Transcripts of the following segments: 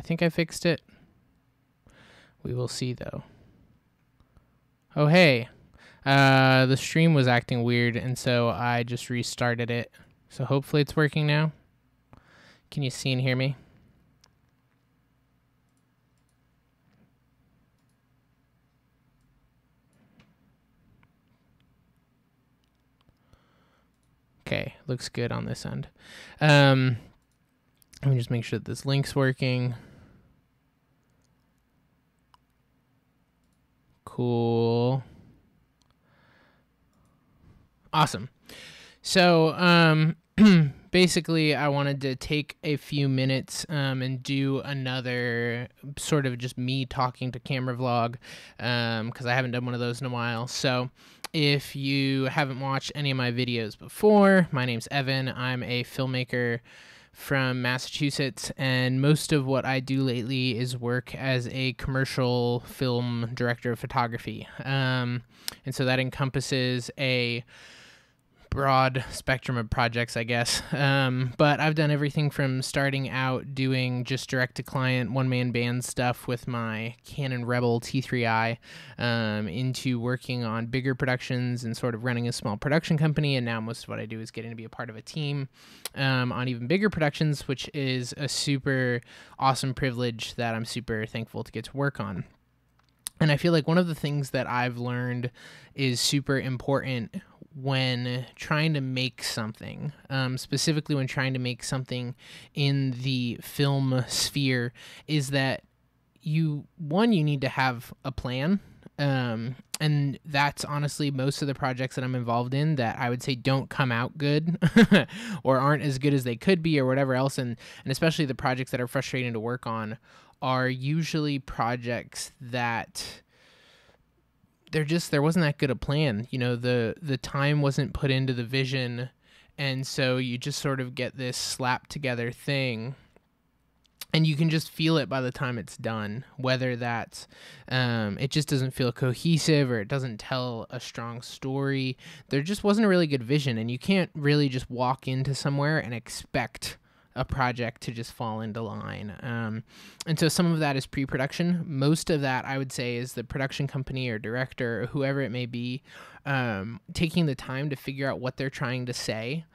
think I fixed it. We will see, though. Oh, hey. The stream was acting weird, and so I just restarted it. So hopefully it's working now. Can you see and hear me? Okay, looks good on this end. Let me just make sure that this link's working. Cool. Awesome. So, basically, I wanted to take a few minutes and do another sort of just me talking to camera vlog because I haven't done one of those in a while. So if you haven't watched any of my videos before, my name's Evan. I'm a filmmaker from Massachusetts, and most of what I do lately is work as a commercial film director of photography. And so that encompasses a broad spectrum of projects, I guess. But I've done everything from starting out doing just direct-to-client one-man band stuff with my Canon Rebel T3i into working on bigger productions and sort of running a small production company. And now most of what I do is getting to be a part of a team on even bigger productions, which is a super awesome privilege that I'm super thankful to get to work on. And I feel like one of the things that I've learned is super important when trying to make something, specifically when trying to make something in the film sphere, is that you need to have a plan. And that's honestly most of the projects that I'm involved in that I would say don't come out good or aren't as good as they could be or whatever else. And especially the projects that are frustrating to work on are usually projects that there wasn't that good a plan. You know, the time wasn't put into the vision, and so you just sort of get this slapped together thing, and you can just feel it by the time it's done, whether that's it just doesn't feel cohesive or it doesn't tell a strong story. There just wasn't a really good vision, and you can't really just walk into somewhere and expect a project to just fall into line. And so some of that is pre-production. Most of that, I would say, is the production company or director or whoever it may be taking the time to figure out what they're trying to say.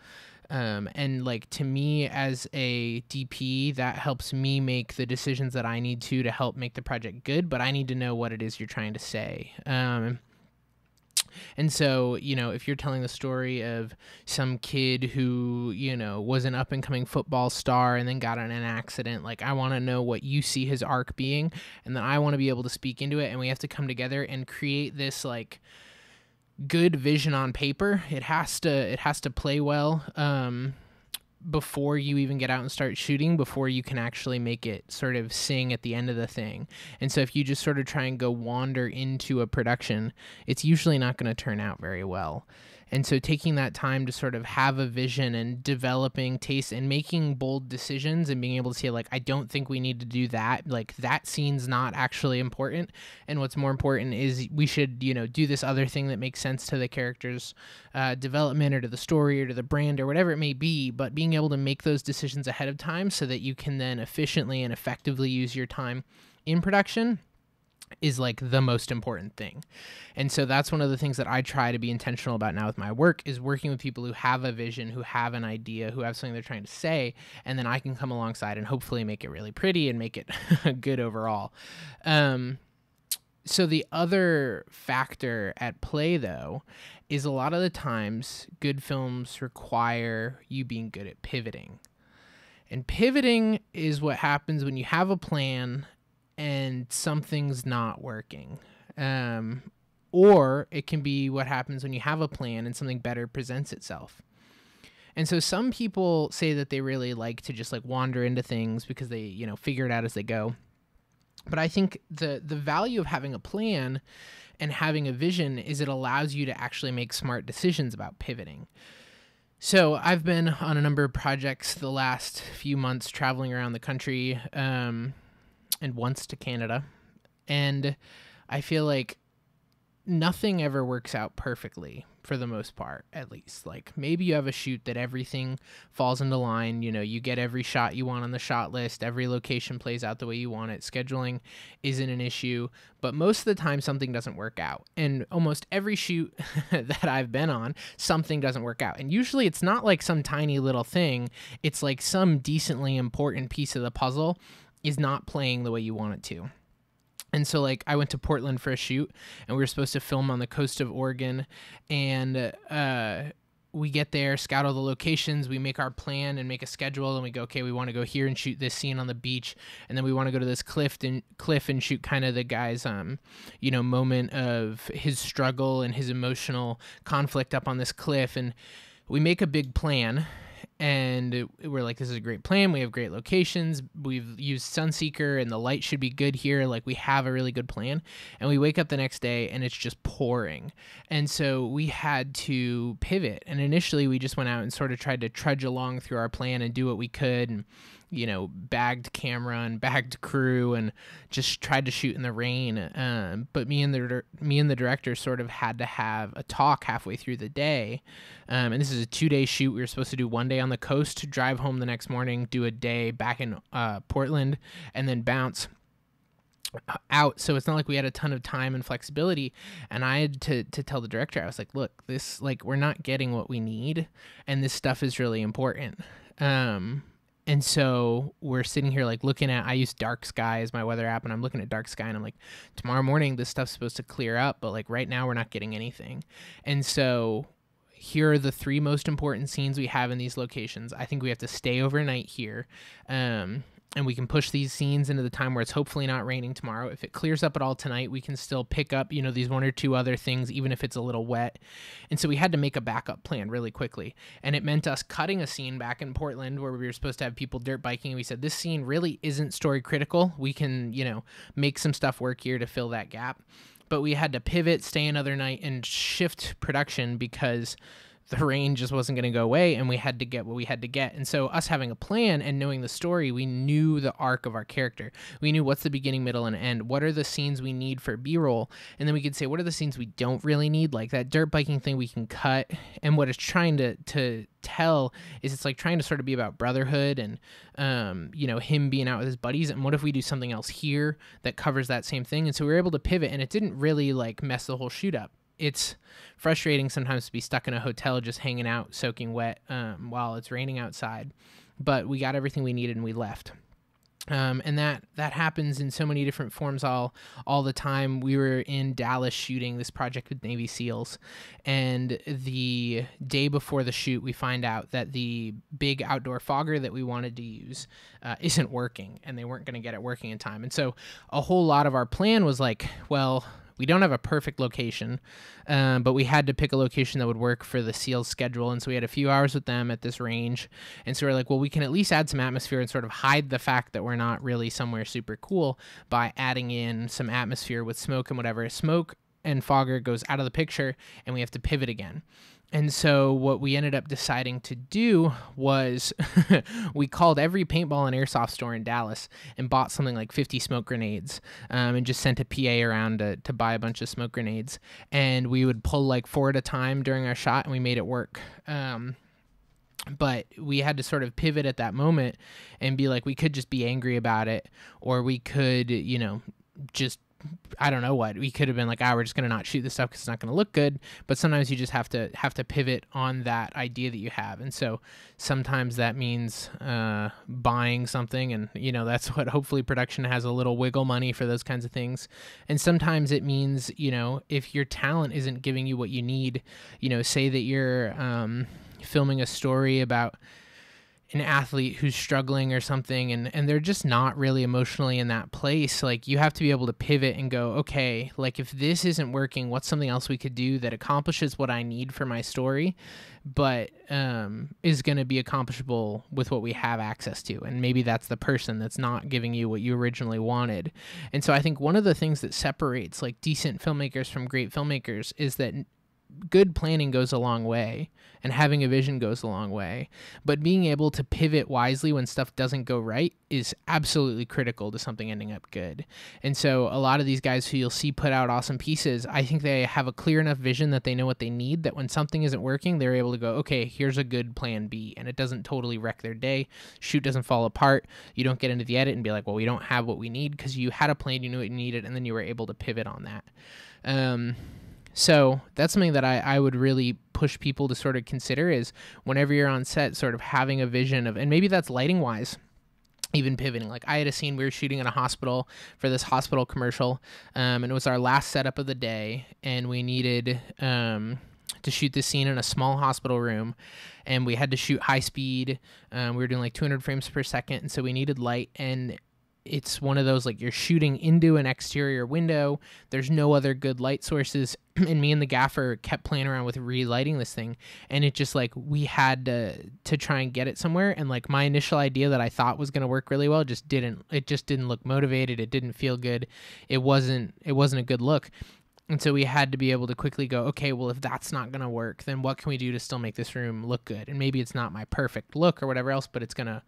And like, to me as a DP, that helps me make the decisions that I need to help make the project good, but I need to know what it is you're trying to say. And so, you know, if you're telling the story of some kid who, you know, was an up-and-coming football star and then got in an accident, like, I want to know what you see his arc being, and then I want to be able to speak into it, and we have to come together and create this, like, good vision on paper. It has to play well before you even get out and start shooting, before you can actually make it sort of sing at the end of the thing. And so if you just sort of try and go wander into a production, it's usually not going to turn out very well. And so taking that time to sort of have a vision and developing taste and making bold decisions and being able to say, like, I don't think we need to do that. Like, that scene's not actually important. And what's more important is we should, you know, do this other thing that makes sense to the character's development or to the story or to the brand or whatever it may be. But being able to make those decisions ahead of time so that you can then efficiently and effectively use your time in production is like the most important thing. And so that's one of the things that I try to be intentional about now with my work, is working with people who have a vision, who have an idea, who have something they're trying to say, and then I can come alongside and hopefully make it really pretty and make it good overall. So the other factor at play, though, is a lot of the times good films require you being good at pivoting. And pivoting is what happens when you have a plan and something's not working. Or it can be what happens when you have a plan and something better presents itself. And so some people say that they really like to just like wander into things because they, you know, figure it out as they go. But I think the value of having a plan and having a vision is it allows you to actually make smart decisions about pivoting. So I've been on a number of projects the last few months, traveling around the country, and once to Canada. And I feel like nothing ever works out perfectly for the most part, at least. Like maybe you have a shoot that everything falls into line, you know, you get every shot you want on the shot list, every location plays out the way you want it, scheduling isn't an issue, but most of the time something doesn't work out. And almost every shoot that I've been on, something doesn't work out. And usually it's not like some tiny little thing, it's like some decently important piece of the puzzle is not playing the way you want it to. And so, like, I went to Portland for a shoot, and we were supposed to film on the coast of Oregon, and we get there, scout all the locations, we make our plan and make a schedule, and we go, okay, we want to go here and shoot this scene on the beach, and then we want to go to this cliff and shoot kind of the guy's, moment of his struggle and his emotional conflict up on this cliff, and we make a big plan. And we're like, this is a great plan. We have great locations. We've used Sunseeker and the light should be good here. Like we have a really good plan. And we wake up the next day and it's just pouring. And so we had to pivot. And initially we just went out and sort of tried to trudge along through our plan and do what we could. And, you know, bagged camera and bagged crew and just tried to shoot in the rain. But me and the director sort of had to have a talk halfway through the day. And this is a 2-day shoot. We were supposed to do 1 day on the coast, drive home the next morning, do a day back in Portland, and then bounce out. So it's not like we had a ton of time and flexibility. And I had to tell the director, I was like, look, this, like, we're not getting what we need. And this stuff is really important. And so we're sitting here like looking at, I use Dark Sky as my weather app, and I'm looking at Dark Sky and I'm like, tomorrow morning this stuff's supposed to clear up, but like right now we're not getting anything. And so here are the 3 most important scenes we have in these locations. I think we have to stay overnight here. And we can push these scenes into the time where it's hopefully not raining tomorrow. If it clears up at all tonight, we can still pick up, you know, these 1 or 2 other things, even if it's a little wet. And so we had to make a backup plan really quickly. And it meant us cutting a scene back in Portland where we were supposed to have people dirt biking. And we said, this scene really isn't story critical. We can, you know, make some stuff work here to fill that gap. But we had to pivot, stay another night, and shift production because the rain just wasn't going to go away, and we had to get what we had to get. And so us having a plan and knowing the story, we knew the arc of our character. We knew what's the beginning, middle, and end. What are the scenes we need for B-roll? And then we could say, what are the scenes we don't really need? Like that dirt biking thing we can cut. And what it's trying to tell is it's like trying to sort of be about brotherhood and, him being out with his buddies. And what if we do something else here that covers that same thing? And so we were able to pivot, and it didn't really like mess the whole shoot up. It's frustrating sometimes to be stuck in a hotel just hanging out, soaking wet while it's raining outside. But we got everything we needed and we left. And that happens in so many different forms all the time. We were in Dallas shooting this project with Navy SEALs. And the day before the shoot, we find out that the big outdoor fogger that we wanted to use isn't working. And they weren't going to get it working in time. And so a whole lot of our plan was like, well, we don't have a perfect location, but we had to pick a location that would work for the SEALs schedule. And so we had a few hours with them at this range. And so we're like, well, we can at least add some atmosphere and sort of hide the fact that we're not really somewhere super cool by adding in some atmosphere with smoke and whatever. Smoke and fogger goes out of the picture, and we have to pivot again. And so what we ended up deciding to do was we called every paintball and airsoft store in Dallas and bought something like 50 smoke grenades and just sent a PA around to buy a bunch of smoke grenades. And we would pull like 4 at a time during our shot, and we made it work. But we had to sort of pivot at that moment and be like, we could just be angry about it, or we could, just I don't know what. We could have been like, we're just going to not shoot this stuff because it's not going to look good. But sometimes you just have to pivot on that idea that you have. And so sometimes that means buying something. And, that's what hopefully production has a little wiggle money for those kinds of things. And sometimes it means, if your talent isn't giving you what you need, say that you're filming a story about an athlete who's struggling or something, and they're just not really emotionally in that place. Like, you have to be able to pivot and go, okay, like if this isn't working, what's something else we could do that accomplishes what I need for my story, but is going to be accomplishable with what we have access to? And maybe that's the person that's not giving you what you originally wanted. And so I think one of the things that separates like decent filmmakers from great filmmakers is that good planning goes a long way, and having a vision goes a long way, but being able to pivot wisely when stuff doesn't go right is absolutely critical to something ending up good. And so a lot of these guys who you'll see put out awesome pieces, I think they have a clear enough vision that they know what they need, that when something isn't working, they're able to go, okay, here's a good plan B, and it doesn't totally wreck their day. Shoot doesn't fall apart. You don't get into the edit and be like, well, we don't have what we need, because you had a plan, you knew what you needed, and then you were able to pivot on that. So that's something that I would really push people to sort of consider, is whenever you're on set, sort of having a vision of, and maybe that's lighting wise, even pivoting. Like I had a scene we were shooting in a hospital for this hospital commercial, and it was our last setup of the day, and we needed to shoot this scene in a small hospital room, and we had to shoot high speed. We were doing like 200 frames per second, and so we needed light, and it's one of those, like, you're shooting into an exterior window, there's no other good light sources, and me and the gaffer kept playing around with relighting this thing, and it just, like, we had to try and get it somewhere, and, like, my initial idea that I thought was going to work really well just didn't look motivated, it didn't feel good, it wasn't a good look. And so we had to be able to quickly go, okay, well, if that's not going to work, then what can we do to still make this room look good? And maybe it's not my perfect look or whatever else, but it's gonna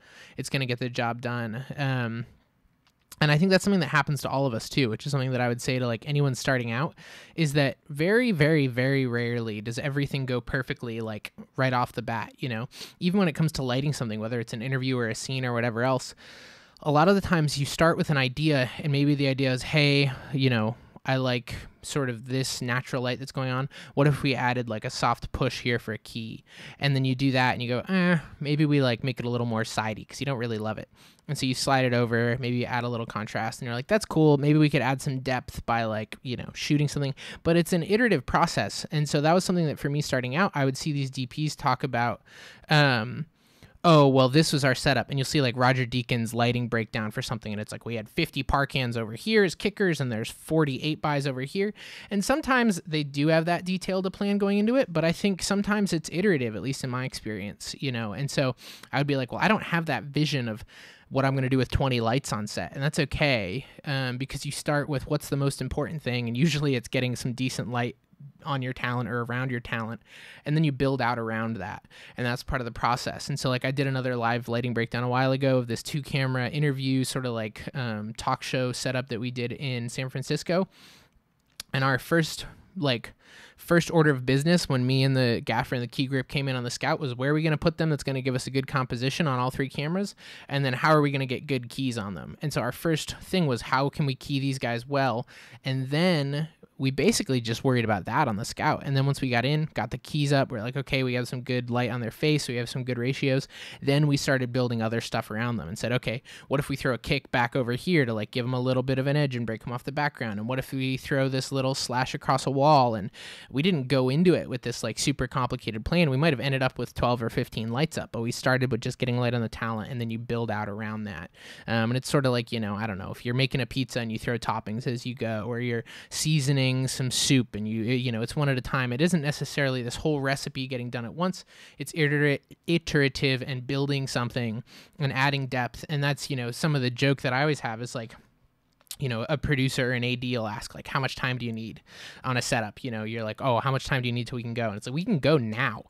get the job done. And I think that's something that happens to all of us too, which is something that I would say to like anyone starting out, is that very, very, very rarely does everything go perfectly, like right off the bat, you know, even when it comes to lighting something, whether it's an interview or a scene or whatever else. A lot of the times you start with an idea, and maybe the idea is, hey, you know, I like sort of this natural light that's going on. What if we added like a soft push here for a key? And then you do that and you go, maybe we like make it a little more sidey because you don't really love it. And so you slide it over, maybe you add a little contrast, and you're like, that's cool. Maybe we could add some depth by like, you know, shooting something. But it's an iterative process. And so that was something that for me starting out, I would see these DPs talk about, oh, well, this was our setup. And you'll see like Roger Deakins' lighting breakdown for something. And it's like, we had 50 Parkans over here as kickers, and there's 48 buys over here. And sometimes they do have that detailed a plan going into it. But I think sometimes it's iterative, at least in my experience, you know. And so I would be like, well, I don't have that vision of what I'm going to do with 20 lights on set. And that's okay, because you start with what's the most important thing. And usually it's getting some decent light on your talent or around your talent, and then you build out around that, and that's part of the process. And so like I did another live lighting breakdown a while ago of this 2-camera interview sort of like talk show setup that we did in San Francisco, and our first order of business when me and the gaffer and the key grip came in on the Scout was, where are we going to put them that's going to give us a good composition on all 3 cameras, and then how are we going to get good keys on them? And so our first thing was, how can we key these guys well? And then we basically just worried about that on the Scout. And then once we got the keys up, we're like, okay, we have some good light on their face, we have some good ratios. Then we started building other stuff around them and said, okay, what if we throw a kick back over here to like give them a little bit of an edge and break them off the background? And what if we throw this little slash across a wall? And we didn't go into it with this like super complicated plan. We might have ended up with 12 or 15 lights up, but we started with just getting light on the talent, and then you build out around that. And it's sort of like, you know, I don't know, if you're making a pizza and you throw toppings as you go, or you're seasoning some soup and you know, it's one at a time. It isn't necessarily this whole recipe getting done at once. It's iterative and building something and adding depth. And that's, you know, some of the joke that I always have is like, you know, a producer or an AD will ask, like, how much time do you need on a setup? You know, you're like, oh, how much time do you need till we can go? And it's like, we can go now.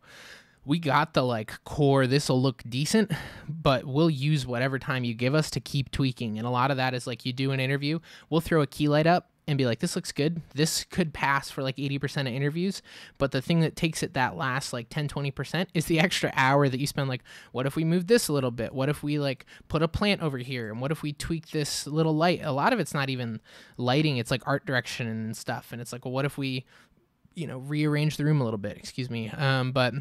We got the like core, this will look decent, but we'll use whatever time you give us to keep tweaking. And a lot of that is like, you do an interview, we'll throw a key light up and be like, this looks good. This could pass for like 80% of interviews. But the thing that takes it that last like 10-20% is the extra hour that you spend like, what if we move this a little bit? What if we like put a plant over here? And what if we tweak this little light? A lot of it's not even lighting. It's like art direction and stuff. And it's like, well, what if we, you know, rearrange the room a little bit? Excuse me. But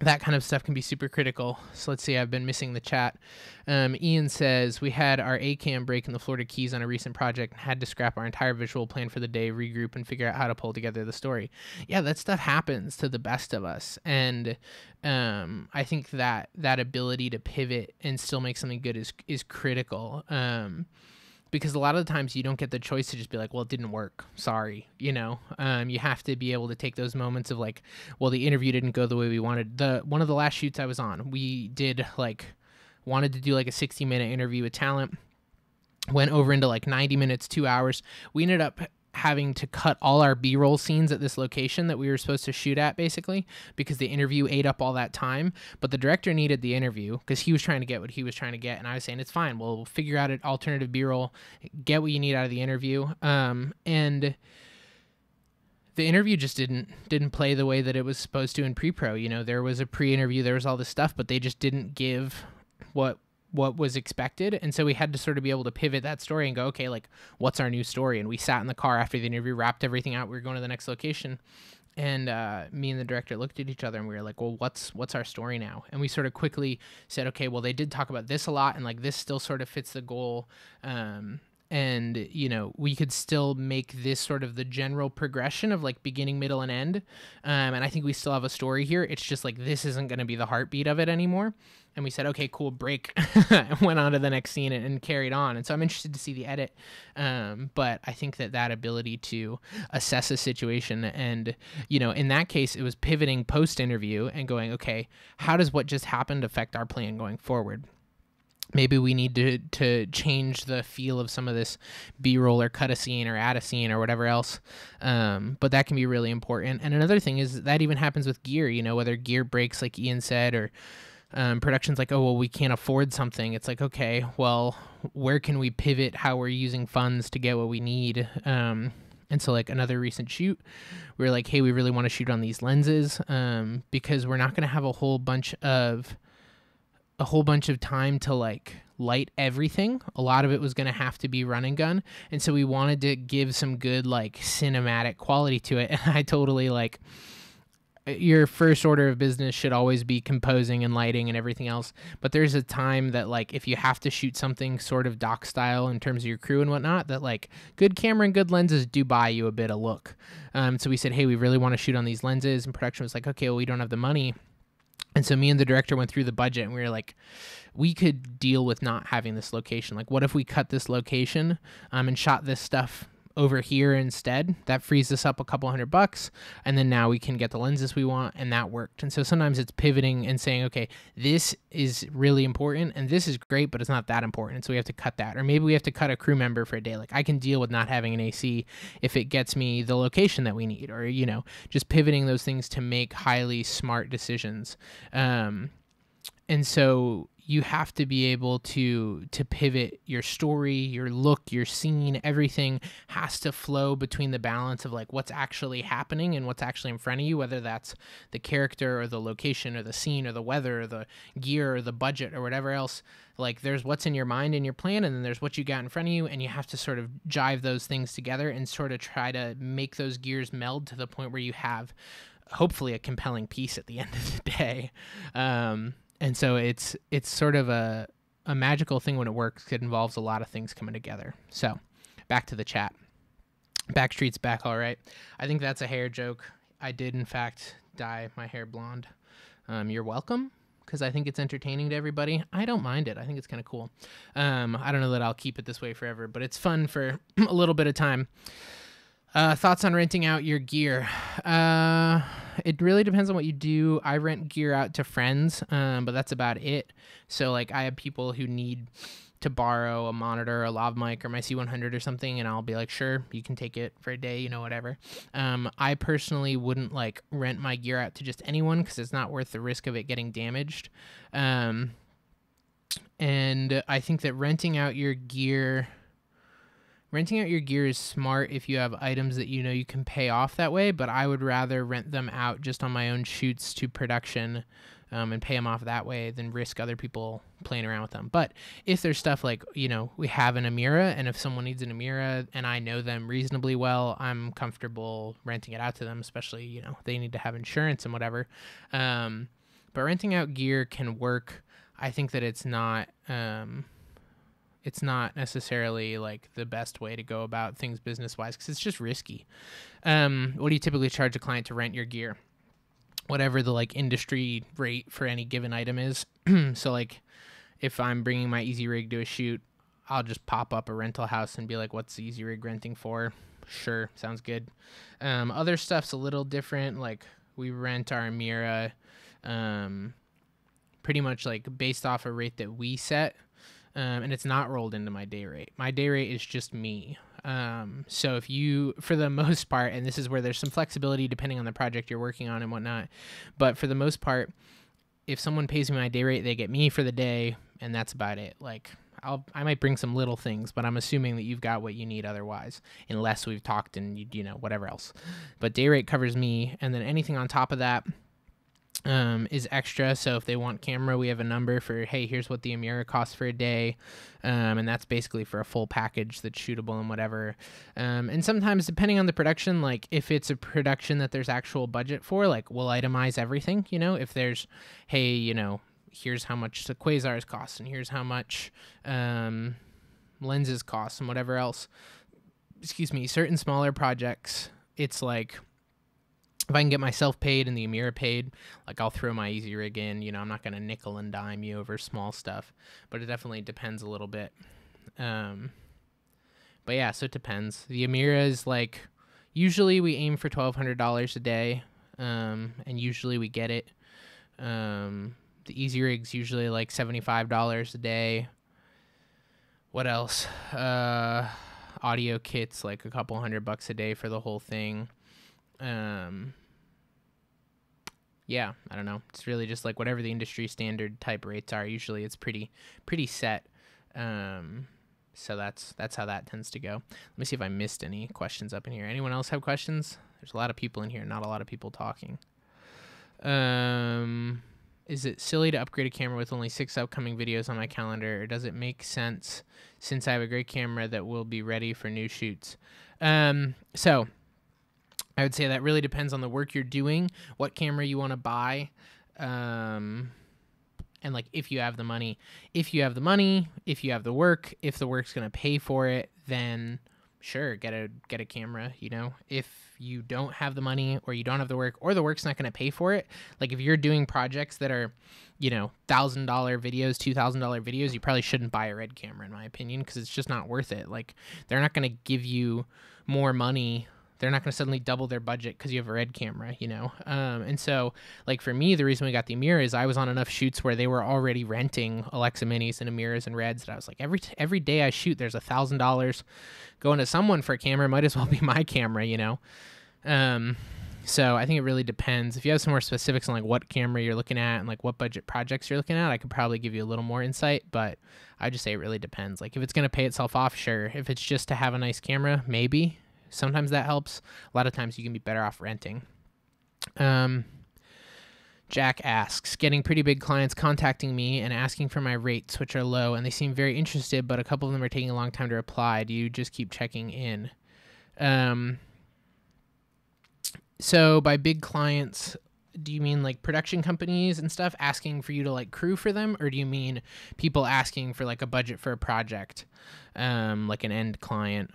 that kind of stuff can be super critical. So let's see, I've been missing the chat. Ian says, we had our A-cam break in the Florida Keys on a recent project and had to scrap our entire visual plan for the day, regroup, and figure out how to pull together the story. Yeah, that stuff happens to the best of us. And I think that ability to pivot and still make something good is critical. Because a lot of the times you don't get the choice to just be like, well, it didn't work. Sorry. You know, you have to be able to take those moments of like, well, the interview didn't go the way we wanted. One of the last shoots I was on, we did wanted to do like a 60-minute interview with talent, went over into like 90 minutes, 2 hours. We ended up having to cut all our B-roll scenes at this location that we were supposed to shoot at, basically, because the interview ate up all that time. But the director needed the interview because he was trying to get what he was trying to get. And I was saying, it's fine. We'll figure out an alternative B-roll, get what you need out of the interview. And the interview just didn't play the way that it was supposed to in pre-pro. You know, there was a pre-interview, there was all this stuff, but they just didn't give what was expected. And so we had to sort of be able to pivot that story and go, okay, like, what's our new story? And we sat in the car after the interview, wrapped everything out. We were going to the next location. And me and the director looked at each other and we were like, well, what's our story now? And we sort of quickly said, okay, well, they did talk about this a lot, and like this still sort of fits the goal. And, you know, we could still make this sort of the general progression of like beginning, middle, and end. And I think we still have a story here. It's just like, this isn't going to be the heartbeat of it anymore. And we said, okay, cool, break. And went on to the next scene and carried on. And so I'm interested to see the edit. But I think that ability to assess a situation and, you know, in that case, it was pivoting post-interview and going, okay, how does what just happened affect our plan going forward? Maybe we need to change the feel of some of this B-roll or cut a scene or add a scene or whatever else. But that can be really important. And another thing is that even happens with gear, you know, whether gear breaks, like Ian said, or production's like, oh, well, we can't afford something. It's like, okay, well, where can we pivot how we're using funds to get what we need? And so like another recent shoot, we were like, hey, we really want to shoot on these lenses because we're not going to have a whole bunch of time to like light everything. A lot of it was going to have to be run and gun. And so we wanted to give some good like cinematic quality to it. And I totally like, your first order of business should always be composing and lighting and everything else. But there's a time that like, if you have to shoot something sort of doc style in terms of your crew and whatnot, that like good camera and good lenses do buy you a bit of look. So we said, hey, we really want to shoot on these lenses. And production was like, okay, well, we don't have the money. And so me and the director went through the budget and we were like, we could deal with not having this location. Like, what if we cut this location and shot this stuff over here instead? That frees us up a couple $100, and then now we can get the lenses we want, and that worked. And so sometimes it's pivoting and saying, okay, this is really important and this is great, but it's not that important, and so we have to cut that. Or maybe we have to cut a crew member for a day. Like, I can deal with not having an AC if it gets me the location that we need, or, you know, just pivoting those things to make highly smart decisions. And so you have to be able to pivot your story, your look, your scene. Everything has to flow between the balance of like what's actually happening and what's actually in front of you, whether that's the character or the location or the scene or the weather or the gear or the budget or whatever else. Like, there's what's in your mind and your plan, and then there's what you got in front of you, and you have to sort of jive those things together and sort of try to make those gears meld to the point where you have hopefully a compelling piece at the end of the day. And so it's sort of a magical thing when it works. It involves a lot of things coming together. So back to the chat. Backstreet's back all right. I think that's a hair joke. I did, in fact, dye my hair blonde. You're welcome, because I think it's entertaining to everybody. I don't mind it. I think it's kind of cool. I don't know that I'll keep it this way forever, but it's fun for a little bit of time. Thoughts on renting out your gear? It really depends on what you do. I rent gear out to friends, but that's about it. So like, I have people who need to borrow a monitor, a lav mic, or my C100 or something, and I'll be like, sure, you can take it for a day, you know, whatever. I personally wouldn't like rent my gear out to just anyone, because it's not worth the risk of it getting damaged. And I think that renting out your gear is smart if you have items that you know you can pay off that way, but I would rather rent them out just on my own shoots to production and pay them off that way than risk other people playing around with them. But if there's stuff like, you know, we have an Amira, and if someone needs an Amira and I know them reasonably well, I'm comfortable renting it out to them, especially, you know, they need to have insurance and whatever. But renting out gear can work. I think that it's not necessarily like the best way to go about things business-wise, because it's just risky. What do you typically charge a client to rent your gear? Whatever the like industry rate for any given item is. So like, if I'm bringing my Easy Rig to a shoot, I'll just pop up a rental house and be like, what's the Easy Rig renting for? Sure, sounds good. Other stuff's a little different. Like, we rent our Amira pretty much like based off a rate that we set. And it's not rolled into my day rate. My day rate is just me. So if you, for the most part, and this is where there's some flexibility depending on the project you're working on and whatnot, but for the most part, if someone pays me my day rate, they get me for the day, and that's about it. Like, I might bring some little things, but I'm assuming that you've got what you need otherwise, unless we've talked and you know, whatever else. But day rate covers me, and then anything on top of that is extra. So if they want camera, we have a number for, hey, here's what the Amira costs for a day, and that's basically for a full package that's shootable and whatever. And sometimes, depending on the production, like if it's a production that there's actual budget for, like we'll itemize everything. You know, if there's, hey, you know, here's how much the quasars cost, and here's how much lenses cost, and whatever else. Excuse me. Certain smaller projects, it's like, if I can get myself paid and the Amira paid, like I'll throw my easy rig in. You know, I'm not going to nickel and dime you over small stuff, but it definitely depends a little bit. But yeah, so it depends. The Amira is like, usually we aim for $1,200 a day, and usually we get it. The easy rig's usually like $75 a day. What else? Audio kits, like a couple $100 a day for the whole thing. Yeah, I don't know. It's really just like whatever the industry standard type rates are. Usually it's pretty set. So that's how that tends to go. Let me see if I missed any questions up in here. Anyone else have questions? There's a lot of people in here, not a lot of people talking. Is it silly to upgrade a camera with only 6 upcoming videos on my calendar, or does it make sense since I have a great camera that will be ready for new shoots? So I would say that really depends on the work you're doing, what camera you want to buy, and like if you have the money. If you have the money, if you have the work, if the work's going to pay for it, then sure, get a camera, you know. If you don't have the money, or you don't have the work, or the work's not going to pay for it, like if you're doing projects that are, you know, $1,000 videos, $2,000 videos, you probably shouldn't buy a red camera, in my opinion, because it's just not worth it. Like, they're not going to give you more money. They're not going to suddenly double their budget because you have a red camera, you know? And so, like, for me, the reason we got the Amira is I was on enough shoots where they were already renting Alexa Minis and Amiras and Reds that I was like, every day I shoot, there's $1,000 going to someone for a camera. Might as well be my camera, you know? So I think it really depends. If you have some more specifics on, like, what camera you're looking at and, like, what budget projects you're looking at, I could probably give you a little more insight, but I just say it really depends. Like, if it's going to pay itself off, sure. If it's just to have a nice camera, maybe. Sometimes that helps. A lot of times you can be better off renting. Jack asks, getting pretty big clients contacting me and asking for my rates, which are low, and they seem very interested, but a couple of them are taking a long time to reply. Do you just keep checking in? So by big clients, do you mean like production companies and stuff asking for you to like crew for them? Or do you mean people asking for like a budget for a project, like an end client?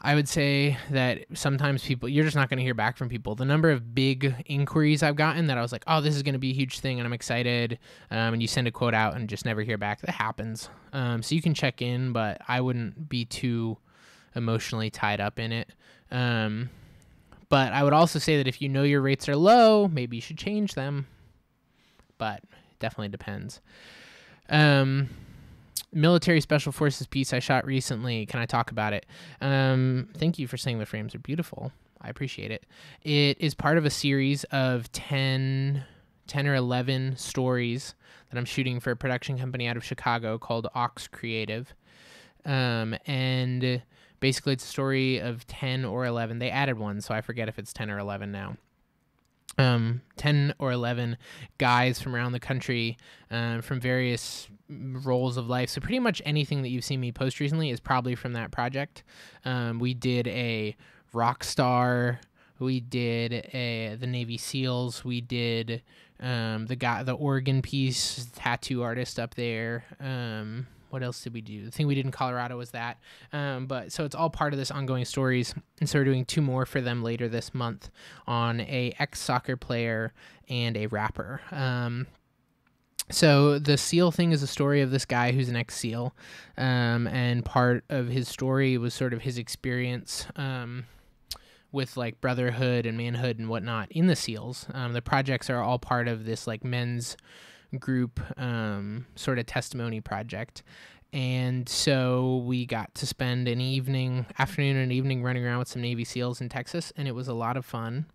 I would say that sometimes you're just not going to hear back from people. The number of big inquiries I've gotten that I was like, oh, this is going to be a huge thing and I'm excited, and you send a quote out and just never hear back, that happens. So you can check in, but I wouldn't be too emotionally tied up in it. But I would also say that if you know your rates are low, maybe you should change them. But it definitely depends. Military Special Forces piece I shot recently. Can I talk about it? Thank you for saying the frames are beautiful. I appreciate it. It is part of a series of 10 or 11 stories that I'm shooting for a production company out of Chicago called Ox Creative. And basically it's a story of 10 or 11. They added one, so I forget if it's 10 or 11 now. 10 or 11 guys from around the country, from various roles of life. So pretty much anything that you've seen me post recently is probably from that project. We did a rock star. We did the Navy SEALs. We did the Oregon piece, tattoo artist up there. What else did we do? The thing we did in Colorado was that. But so it's all part of this ongoing stories. And so we're doing 2 more for them later this month on a ex-soccer player and a rapper. So the SEAL thing is a story of this guy who's an ex-SEAL. And part of his story was sort of his experience with like brotherhood and manhood and whatnot in the SEALs. The projects are all part of this like men's group sort of testimony project. And so we got to spend afternoon and evening running around with some Navy SEALs in Texas, and it was a lot of fun.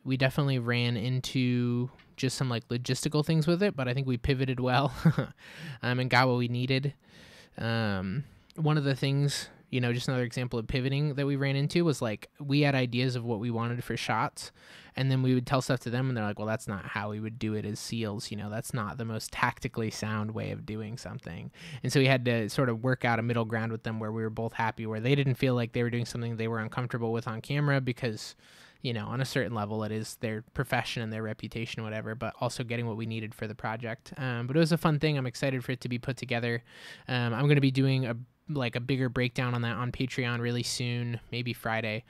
We definitely ran into just some like logistical things with it, but I think we pivoted well and got what we needed. One of the things, just another example of pivoting that we ran into was like we had ideas of what we wanted for shots, and then we would tell stuff to them and they're like, well, that's not how we would do it as SEALs. That's not the most tactically sound way of doing something. And so we had to sort of work out a middle ground with them where we were both happy, where they didn't feel like they were doing something they were uncomfortable with on camera because, on a certain level, it is their profession and their reputation, whatever, but also getting what we needed for the project. But it was a fun thing. I'm excited for it to be put together. I'm going to be doing a bigger breakdown on that on Patreon really soon, maybe Friday.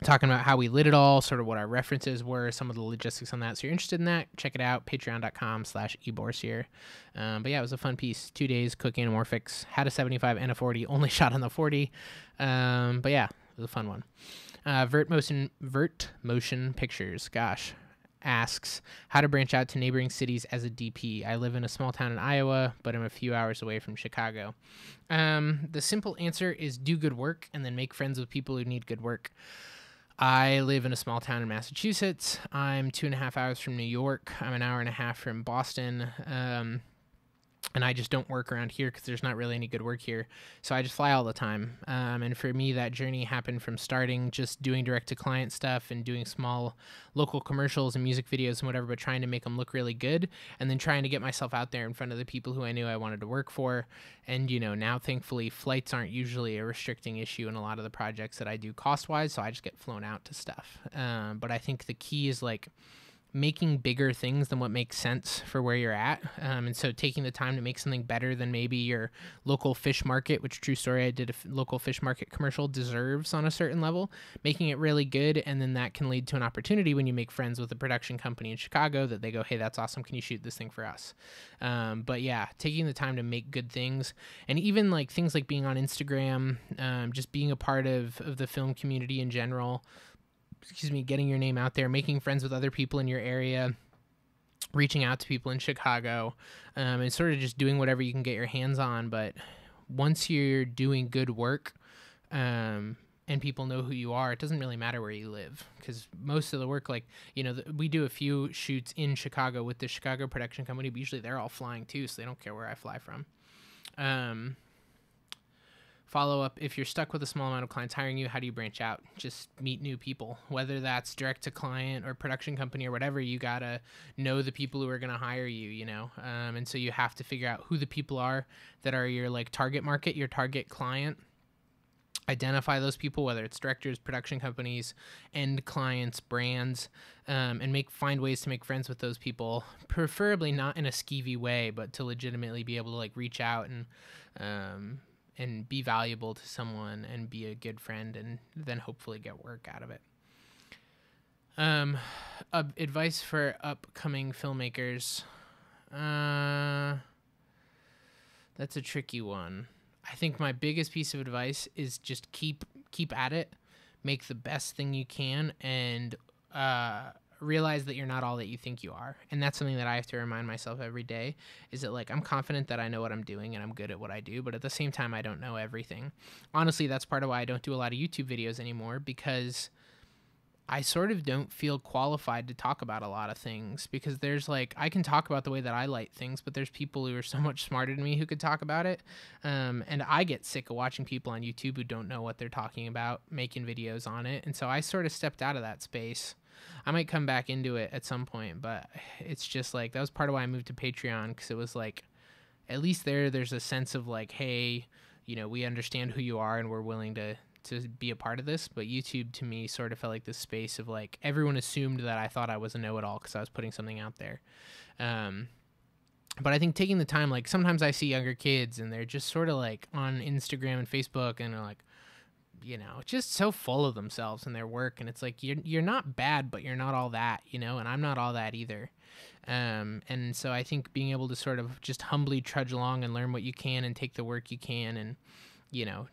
Talking about how we lit it all, sort of what our references were, some of the logistics on that. So if you're interested in that, check it out, patreon.com/eborsier. But yeah, it was a fun piece. 2 days cooking anamorphics, had a 75 and a 40, only shot on the 40. But yeah, it was a fun one. Vert Motion Pictures, asks how to branch out to neighboring cities as a DP. I live in a small town in Iowa, but I'm a few hours away from Chicago. The simple answer is do good work and then make friends with people who need good work. I live in a small town in Massachusetts. I'm 2.5 hours from New York. I'm an hour and a half from Boston. And I just don't work around here because there's not really any good work here. So I just fly all the time. And for me, that journey happened from starting just doing direct-to-client stuff and doing small local commercials and music videos and whatever, but trying to make them look really good, and then trying to get myself out there in front of the people who I knew I wanted to work for. And, now, thankfully, flights aren't usually a restricting issue in a lot of the projects that I do cost-wise, so I just get flown out to stuff. But I think the key is, making bigger things than what makes sense for where you're at. And so taking the time to make something better than maybe your local fish market, which, true story, I did a local fish market commercial, deserves on a certain level, making it really good. And then that can lead to an opportunity when you make friends with a production company in Chicago that they go, hey, that's awesome. Can you shoot this thing for us? But yeah, taking the time to make good things, and even things like being on Instagram, just being a part of the film community in general, getting your name out there, making friends with other people in your area, reaching out to people in Chicago, and sort of just doing whatever you can get your hands on. But once you're doing good work, and people know who you are, it doesn't really matter where you live, because most of the work, we do a few shoots in Chicago with the Chicago production company, but usually they're all flying too, so they don't care where I fly from. Follow-up, if you're stuck with a small amount of clients hiring you, how do you branch out? Just meet new people, whether that's direct to client or production company or whatever. You gotta know the people who are gonna hire you, and so you have to figure out who the people are that are your target market, your target client. Identify those people, whether it's directors, production companies, end clients, brands, and find ways to make friends with those people, preferably not in a skeevy way, but to legitimately be able to reach out and be valuable to someone and be a good friend, and then hopefully get work out of it. Advice for upcoming filmmakers. That's a tricky one. I think my biggest piece of advice is just keep at it, make the best thing you can, and realize that you're not all that you think you are. And that's something that I have to remind myself every day, is that I'm confident that I know what I'm doing and I'm good at what I do, but at the same time, I don't know everything. Honestly, that's part of why I don't do a lot of YouTube videos anymore, because I sort of don't feel qualified to talk about a lot of things, because there's I can talk about the way that I light things, but there's people who are so much smarter than me who could talk about it. And I get sick of watching people on YouTube who don't know what they're talking about, making videos on it. And so I sort of stepped out of that space. I might come back into it at some point, but it's just that was part of why I moved to Patreon, because it was at least there's a sense of hey, we understand who you are and we're willing to be a part of this. But YouTube to me sort of felt like this space of everyone assumed that I thought I was a know-it-all because I was putting something out there. But I think taking the time, sometimes I see younger kids and they're just sort of on Instagram and Facebook, and they're just so full of themselves and their work, and it's you're not bad, but you're not all that, and I'm not all that either. And so I think being able to sort of just humbly trudge along and learn what you can and take the work you can, and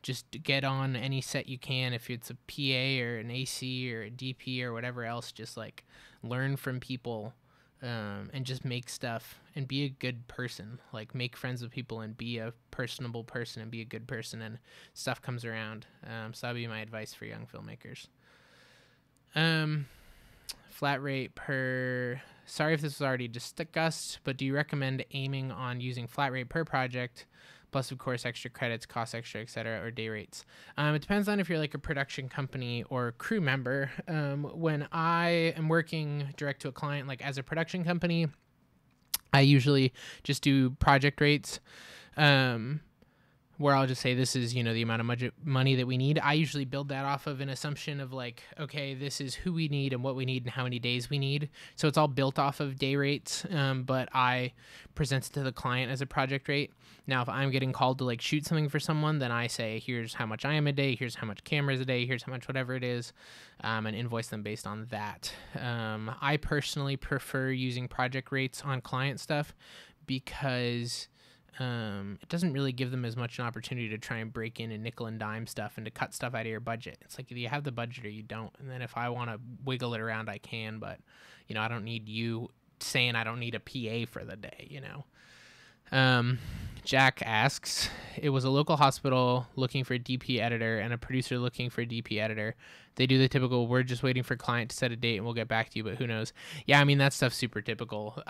just get on any set you can, if it's a PA or an AC or a DP or whatever else, just learn from people, and just make stuff and be a good person. Like, make friends with people and be a personable person and be a good person, and stuff comes around. So that'd be my advice for young filmmakers. Flat rate per... Sorry if this was already discussed, but do you recommend aiming on using flat rate per project, plus of course extra credits, cost extra, etc., or day rates? It depends on if you're like a production company or crew member. When I am working direct to a client, like as a production company, I usually just do project rates, where I'll just say this is, the amount of money that we need. I usually build that off of an assumption of like, okay, this is who we need and what we need and how many days we need. So it's all built off of day rates, but I present it to the client as a project rate. Now, if I'm getting called to like shoot something for someone, then I say, here's how much I am a day, here's how much cameras a day, here's how much whatever it is, and invoice them based on that. I personally prefer using project rates on client stuff because it doesn't really give them as much an opportunity to try and break in and nickel and dime stuff and to cut stuff out of your budget. It's like, you have the budget or you don't. And then if I want to wiggle it around, I can, but I don't need you saying I don't need a PA for the day, Jack asks, it was a local hospital looking for a DP editor and a producer looking for a DP editor. They do the typical, we're just waiting for client to set a date and we'll get back to you, but who knows? Yeah, I mean, that stuff's super typical.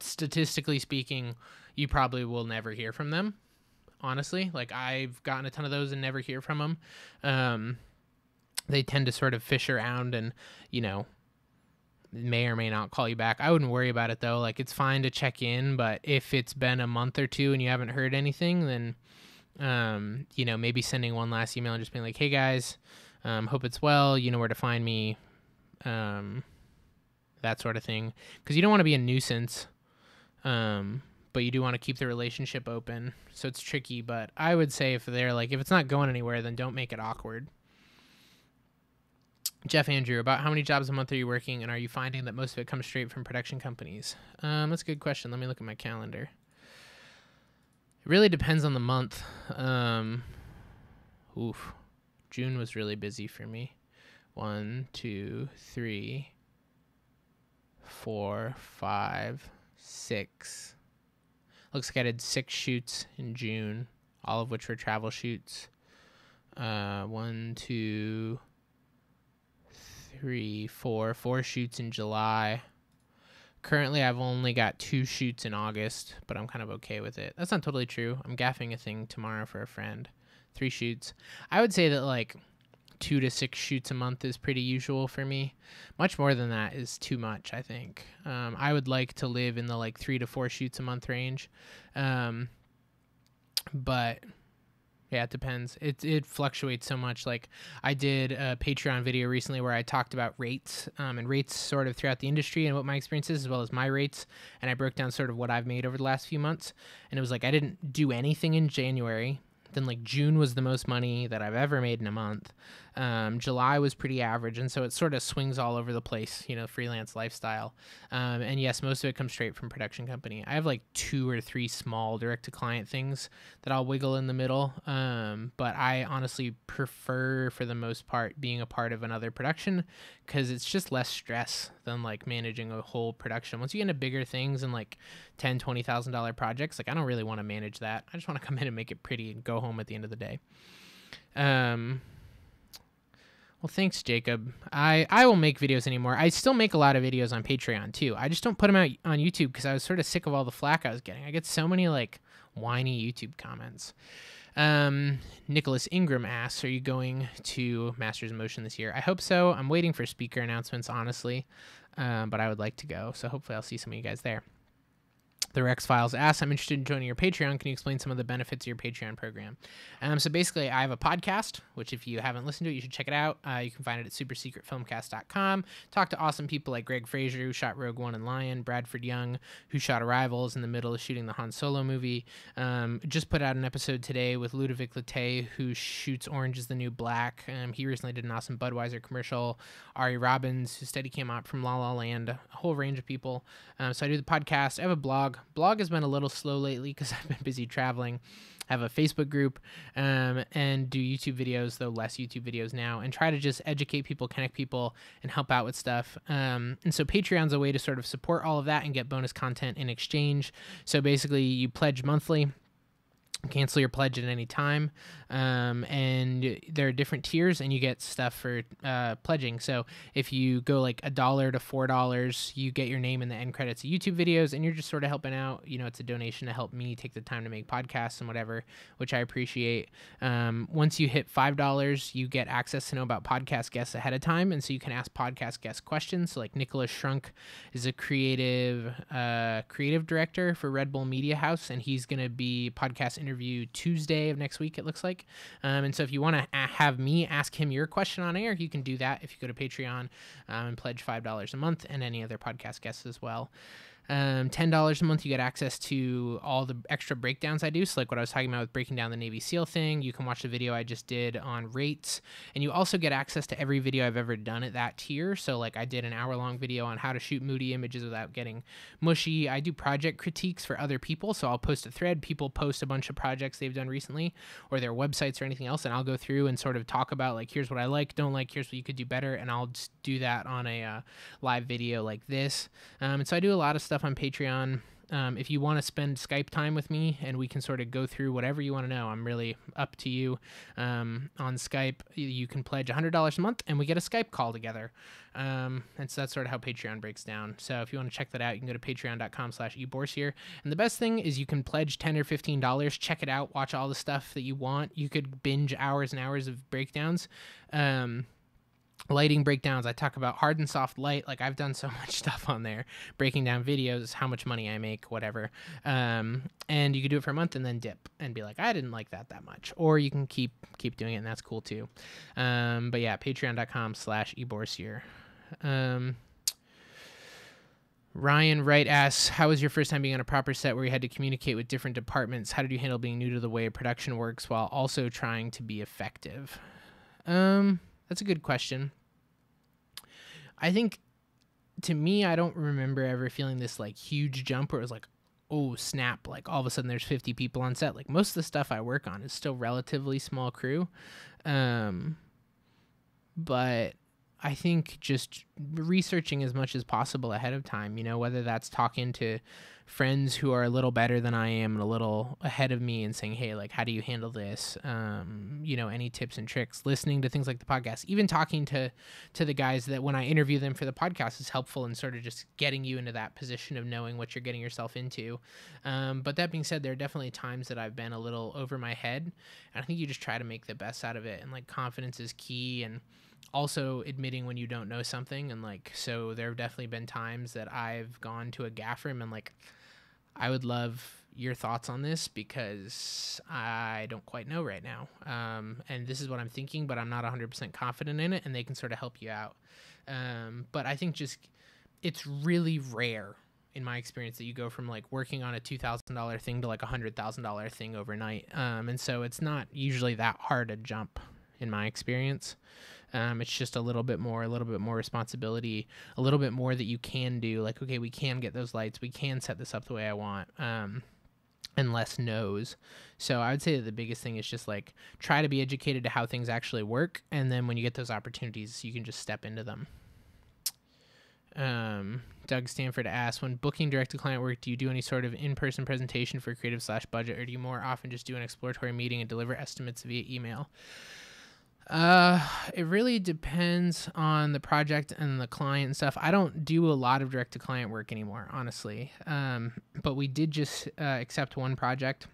Statistically speaking, you probably will never hear from them, honestly. Like, I've gotten a ton of those and never hear from them. They tend to sort of fish around and, may or may not call you back. I wouldn't worry about it, though. Like, it's fine to check in, but if it's been a month or two and you haven't heard anything, then, maybe sending one last email and just being like, hey, guys, hope it's well. You know where to find me, that sort of thing. Because you don't want to be a nuisance, but you do want to keep the relationship open. So it's tricky, but I would say if it's not going anywhere, then don't make it awkward. Jeff Andrew, about how many jobs a month are you working, and are you finding that most of it comes straight from production companies? That's a good question. Let me look at my calendar. It really depends on the month. June was really busy for me. 1, 2, 3, 4, 5, 6. Looks like I did 6 shoots in June, all of which were travel shoots. 1, 2, 3, 4 shoots in July. Currently, I've only got 2 shoots in August, but I'm kind of okay with it. That's not totally true. I'm gaffing a thing tomorrow for a friend. 3 shoots. I would say that like 2 to 6 shoots a month is pretty usual for me. Much more than that is too much, I think. I would like to live in the like 3 to 4 shoots a month range. But yeah, it depends. It fluctuates so much. Like, I did a Patreon video recently where I talked about rates, and rates sort of throughout the industry and what my experience is, as well as my rates. And I broke down sort of what I've made over the last few months. And it was like, I didn't do anything in January. Then like June was the most money that I've ever made in a month. July was pretty average, and so it sort of swings all over the place, freelance lifestyle. And yes, most of it comes straight from production company. I have like 2 or 3 small direct-to-client things that I'll wiggle in the middle, but I honestly prefer, for the most part, being a part of another production because it's just less stress than like managing a whole production. Once you get into bigger things and like $10,000, $20,000 projects, like I don't really want to manage that. I just want to come in and make it pretty and go home at the end of the day. Well, thanks, Jacob. I will make videos anymore. I still make a lot of videos on Patreon, too. I just don't put them out on YouTube because I was sort of sick of all the flack I was getting. I get so many, like, whiny YouTube comments. Nicholas Ingram asks, are you going to Masters in Motion this year? I hope so. I'm waiting for speaker announcements, honestly, but I would like to go, so hopefully I'll see some of you guys there. The Rex Files asks, I'm interested in joining your Patreon. Can you explain some of the benefits of your Patreon program? So basically, I have a podcast, which if you haven't listened to it, you should check it out. You can find it at supersecretfilmcast.com. Talk to awesome people like Greg Fraser, who shot Rogue One and Lion, Bradford Young, who shot Arrivals in the middle of shooting the Han Solo movie. Just put out an episode today with Ludovic Latte, who shoots Orange is the New Black. He recently did an awesome Budweiser commercial. Ari Robbins, who Steadicam op from La La Land, a whole range of people. So I do the podcast. I have a blog, Blog has been a little slow lately because I've been busy traveling. I have a Facebook group and do YouTube videos, though less YouTube videos now, and try to just educate people, connect people, and help out with stuff. And so Patreon's a way to sort of support all of that and get bonus content in exchange. So basically, you pledge monthly. Cancel your pledge at any time, and there are different tiers, and you get stuff for pledging. So if you go like $1 to $4, you get your name in the end credits of YouTube videos, and you're just sort of helping out. It's a donation to help me take the time to make podcasts and whatever, which I appreciate. Once you hit $5, you get access to know about podcast guests ahead of time, and so you can ask podcast guest questions. So like Nicholas Shrunk is a creative director for Red Bull Media House, and he's going to be podcast interview Tuesday of next week, it looks like. And so if you want to have me ask him your question on air, you can do that if you go to Patreon and pledge $5 a month, and any other podcast guests as well. $10 a month, you get access to all the extra breakdowns I do. So like what I was talking about with breaking down the Navy SEAL thing, you can watch the video I just did on rates, and you also get access to every video I've ever done at that tier. So like I did an hour-long video on how to shoot moody images without getting mushy. I do project critiques for other people, so I'll post a thread. People post a bunch of projects they've done recently or their websites or anything else, and I'll go through and sort of talk about like, here's what I like, don't like, here's what you could do better, and I'll just do that on a live video like this. And so I do a lot of stuff on Patreon. If you want to spend Skype time with me and we can sort of go through whatever you want to know, I'm really up to you. On Skype, you can pledge $100 a month and we get a Skype call together. And so that's sort of how Patreon breaks down. So if you want to check that out, you can go to patreon.com/eborsier. And the best thing is you can pledge $10 or $15, check it out, watch all the stuff that you want. You could binge hours and hours of breakdowns. Lighting breakdowns, I talk about hard and soft light. Like I've done so much stuff on there, breaking down videos, how much money I make, whatever. And you can do it for a month and then dip and be like, I didn't like that much. Or you can keep doing it, and that's cool too. But yeah, patreon.com/eborsier. Ryan Wright asks, how was your first time being on a proper set where you had to communicate with different departments? How did you handle being new to the way production works while also trying to be effective? That's a good question. I think, to me, I don't remember ever feeling this like huge jump where it was like, oh snap, like all of a sudden there's 50 people on set. Like most of the stuff I work on is still relatively small crew. But I think just researching as much as possible ahead of time, whether that's talking to friends who are a little better than I am and a little ahead of me and saying, hey, like, how do you handle this? Any tips and tricks, listening to things like the podcast, even talking to the guys that when I interview them for the podcast is helpful in sort of just getting you into that position of knowing what you're getting yourself into. But that being said, there are definitely times that I've been a little over my head, and I think you just try to make the best out of it. And like confidence is key, and also admitting when you don't know something. And like, so there have definitely been times that I've gone to a gaffer and been like, I would love your thoughts on this because I don't quite know right now. And this is what I'm thinking, but I'm not 100% confident in it, and they can sort of help you out. But I think just, it's really rare in my experience that you go from like working on a $2,000 thing to like a $100,000 thing overnight. And so it's not usually that hard a jump in my experience. It's just a little bit more responsibility, a little bit more that you can do. Like, okay, we can get those lights. We can set this up the way I want. And less knows. So I would say that the biggest thing is just like try to be educated to how things actually work. And then when you get those opportunities, you can just step into them. Doug Stanford asks, when booking direct-to-client work, do you do any sort of in-person presentation for creative/budget, or do you more often just do an exploratory meeting and deliver estimates via email? It really depends on the project and the client and stuff. I don't do a lot of direct-to-client work anymore, honestly. But we did just accept one project,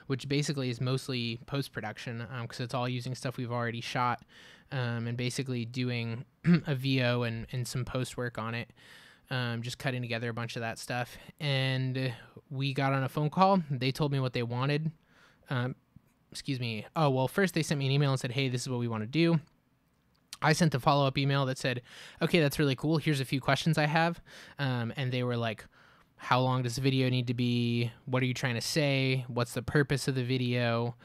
which basically is mostly post-production because it's all using stuff we've already shot and basically doing a VO and some post-work on it, just cutting together a bunch of that stuff. And we got on a phone call. They told me what they wanted. Oh, well, first they sent me an email and said, hey, this is what we want to do. I sent a follow-up email that said, okay, that's really cool. Here's a few questions I have. And they were like, how long does the video need to be? What are you trying to say? What's the purpose of the video?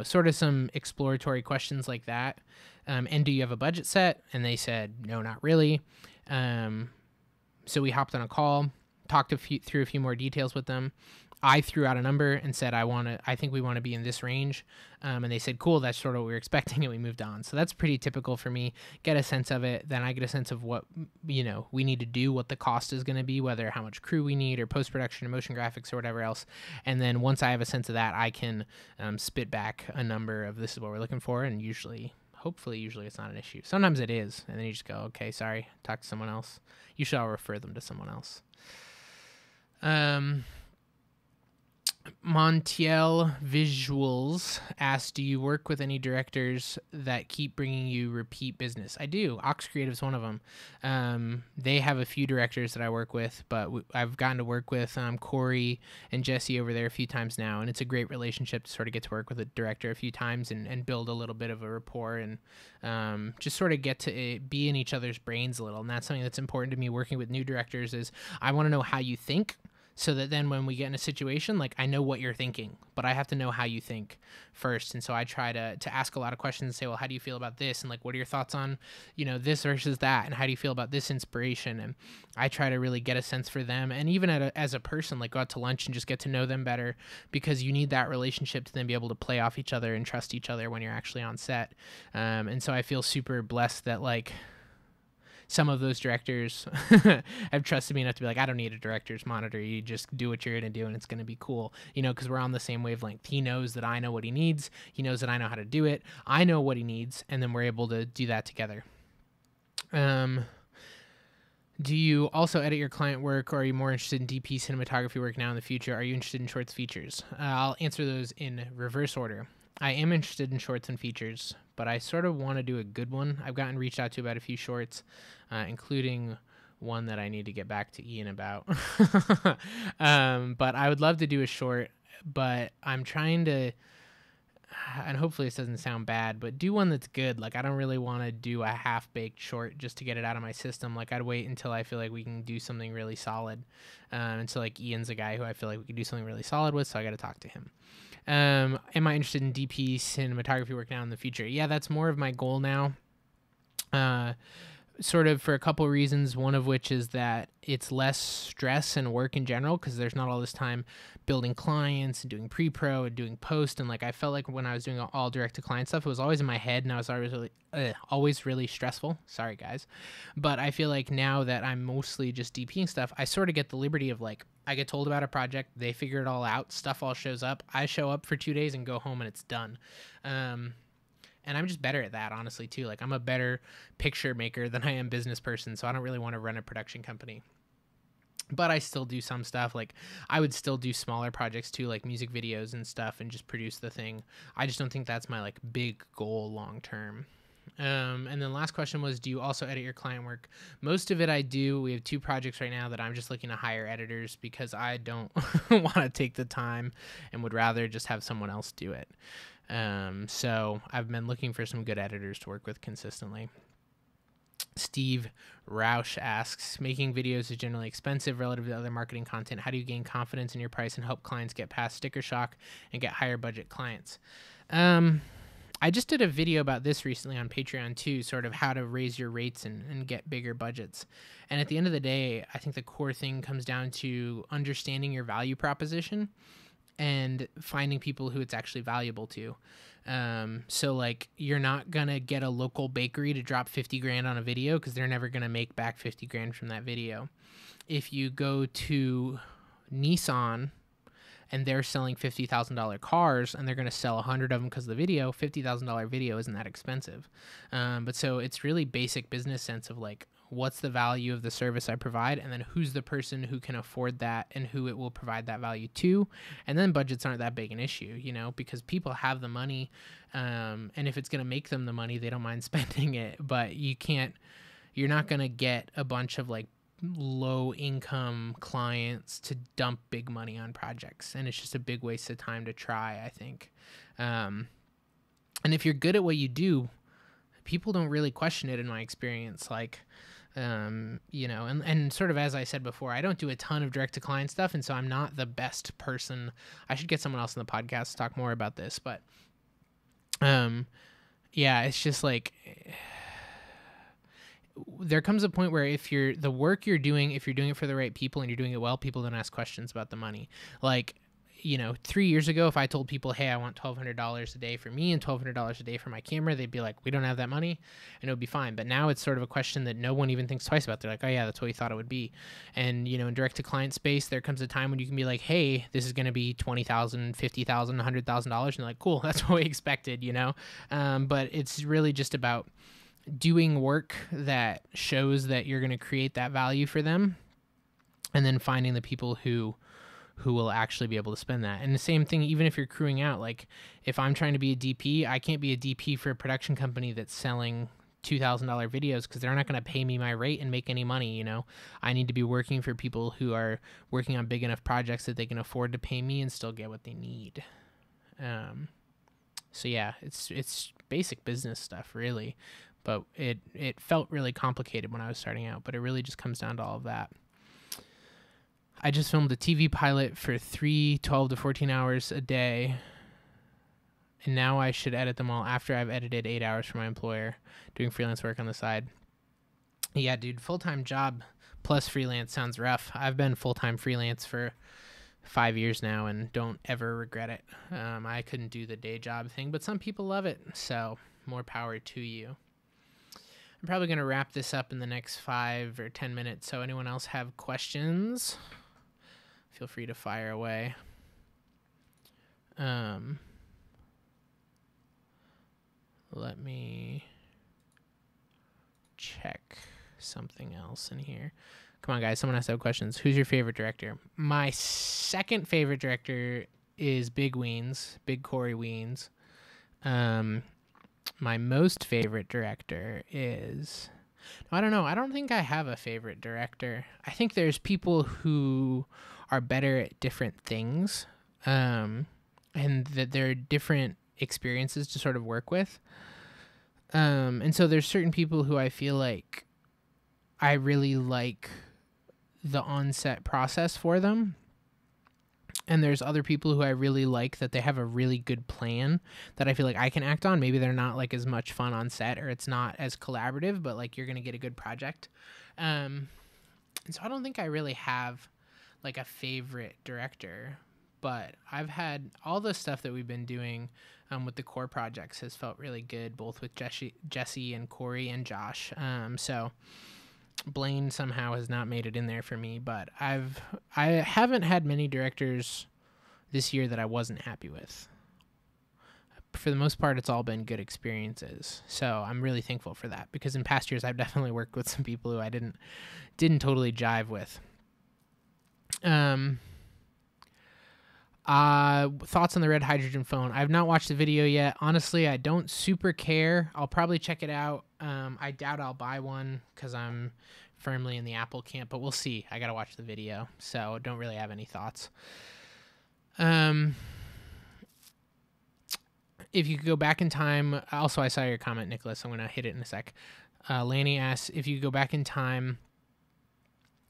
Sort of some exploratory questions like that. And do you have a budget set? And they said, no, not really. So we hopped on a call, talked through a few more details with them. I threw out a number and said, I think we want to be in this range. And they said, cool, that's sort of what we were expecting, and we moved on. So that's pretty typical for me. Get a sense of it. Then I get a sense of what, we need to do, what the cost is going to be, whether how much crew we need or post-production or motion graphics or whatever else. And then once I have a sense of that, I can spit back a number of this is what we're looking for. And hopefully it's not an issue. Sometimes it is. And then you just go, okay, sorry, talk to someone else. Usually I'll refer them to someone else. Montiel Visuals asked, do you work with any directors that keep bringing you repeat business? I do. Ox Creative's one of them. They have a few directors that I work with, but I've gotten to work with Corey and Jesse over there a few times now, and it's a great relationship to sort of get to work with a director a few times and build a little bit of a rapport and just sort of get to be in each other's brains a little. And that's something that's important to me working with new directors is I want to know how you think, so that then when we get in a situation, like I know what you're thinking, but I have to know how you think first. And so I try to ask a lot of questions and say, well, how do you feel about this? And like, what are your thoughts on, this versus that? And how do you feel about this inspiration? And I try to really get a sense for them. And even as a person, like go out to lunch and just get to know them better, because you need that relationship to then be able to play off each other and trust each other when you're actually on set. And so I feel super blessed that like, some of those directors have trusted me enough to be like, I don't need a director's monitor. You just do what you're going to do and it's going to be cool, because we're on the same wavelength. He knows that I know what he needs. He knows that I know how to do it. I know what he needs. And then we're able to do that together. Do you also edit your client work, or are you more interested in DP cinematography work now in the future? Are you interested in shorts features? I'll answer those in reverse order. I am interested in shorts and features, but I sort of want to do a good one. I've gotten reached out to about a few shorts, including one that I need to get back to Ian about. But I would love to do a short, but I'm trying to, and hopefully this doesn't sound bad, but do one that's good. Like, I don't really want to do a half-baked short just to get it out of my system. Like, I'd wait until I feel like we can do something really solid. And so, like, Ian's a guy who I feel like we can do something really solid with, so I got to talk to him. Am I interested in DP cinematography work now in the future? Yeah, that's more of my goal now. Sort of for a couple of reasons, one of which is that it's less stress and work in general because there's not all this time building clients and doing pre-pro and doing post. And like I felt like when I was doing all direct-to-client stuff, it was always in my head and I was always really stressful. Sorry, guys. But I feel like now that I'm mostly just DPing stuff, I sort of get the liberty of like, I get told about a project, they figure it all out, stuff all shows up, I show up for 2 days and go home and it's done. And I'm just better at that, honestly, too. Like, I'm a better picture maker than I am business person, so I don't really want to run a production company. But I still do some stuff. Like, I would still do smaller projects, too, like music videos and stuff, and just produce the thing. I just don't think that's my, like, big goal long term. And then last question was, do you also edit your client work? Most of it I do. We have 2 projects right now that I'm just looking to hire editors because I don't want to take the time and would rather just have someone else do it. So I've been looking for some good editors to work with consistently. Steve Roush asks, making videos is generally expensive relative to other marketing content. How do you gain confidence in your price and help clients get past sticker shock and get higher budget clients? I just did a video about this recently on Patreon too, sort of how to raise your rates and get bigger budgets. And at the end of the day, I think the core thing comes down to understanding your value proposition and finding people who it's actually valuable to. So like, you're not gonna get a local bakery to drop 50 grand on a video because they're never gonna make back 50 grand from that video. If you go to Nissan and they're selling $50,000 cars and they're going to sell 100 of them because of the video, $50,000 video isn't that expensive. But so it's really basic business sense of like, what's the value of the service I provide? And then who's the person who can afford that and who it will provide that value to? And then budgets aren't that big an issue, because people have the money. And if it's going to make them the money, they don't mind spending it, but you're not going to get a bunch of like low income clients to dump big money on projects, and it's just a big waste of time to try, I think. And if you're good at what you do, people don't really question it in my experience. Like, and sort of as I said before, I don't do a ton of direct to client stuff, and so I'm not the best person. I should get someone else on the podcast to talk more about this, but yeah, it's just like, there comes a point where if you're the work you're doing, if you're doing it for the right people and you're doing it well, people don't ask questions about the money. Like, 3 years ago, if I told people, hey, I want $1,200 a day for me and $1,200 a day for my camera, they'd be like, we don't have that money, and it would be fine. But now it's sort of a question that no one even thinks twice about. They're like, oh yeah, that's what we thought it would be. And, in direct to client space, there comes a time when you can be like, hey, this is going to be $20,000, $50,000, $100,000. And they're like, cool, that's what we expected, But it's really just about doing work that shows that you're going to create that value for them, and then finding the people who will actually be able to spend that. And the same thing, even if you're crewing out, like if I'm trying to be a DP, I can't be a DP for a production company that's selling $2,000 videos, because they're not going to pay me my rate and make any money. I need to be working for people who are working on big enough projects that they can afford to pay me and still get what they need. So yeah, it's basic business stuff, really. But it felt really complicated when I was starting out, but it really just comes down to all of that. I just filmed a TV pilot for 12 to 14 hours a day, and now I should edit them all after I've edited 8 hours for my employer, doing freelance work on the side. Yeah, dude, full-time job plus freelance sounds rough. I've been full-time freelance for 5 years now and don't ever regret it. I couldn't do the day job thing, but some people love it, so more power to you. I'm probably going to wrap this up in the next 5 or 10 minutes, so anyone else have questions? Feel free to fire away. Let me check something else in here. Come on, guys. Someone has to have questions. Who's your favorite director? My second favorite director is Big Corey Weens. My most favorite director is... I don't know. I don't think I have a favorite director. I think there's people who are better at different things, and that there are different experiences to sort of work with. And so there's certain people who I feel like I really like the on-set process for them. And there's other people who I really like that they have a really good plan that I feel like I can act on. Maybe they're not like as much fun on set, or it's not as collaborative, but like you're going to get a good project. And so I don't think I really have like a favorite director, but I've had all the stuff that we've been doing with the core projects has felt really good, both with Jesse and Corey and Josh. So Blaine somehow has not made it in there for me, but I haven't had many directors this year that I wasn't happy with. For the most part, it's all been good experiences. So I'm really thankful for that, because in past years I've definitely worked with some people who I didn't totally jive with. Thoughts on the red hydrogen phone? I've not watched the video yet. Honestly, I don't super care. I'll probably check it out. I doubt I'll buy one because I'm firmly in the Apple camp, but we'll see. I gotta watch the video, so don't really have any thoughts. If you could go back in time, also I saw your comment, Nicholas. I'm gonna hit it in a sec. Lanny asks, if you could go back in time,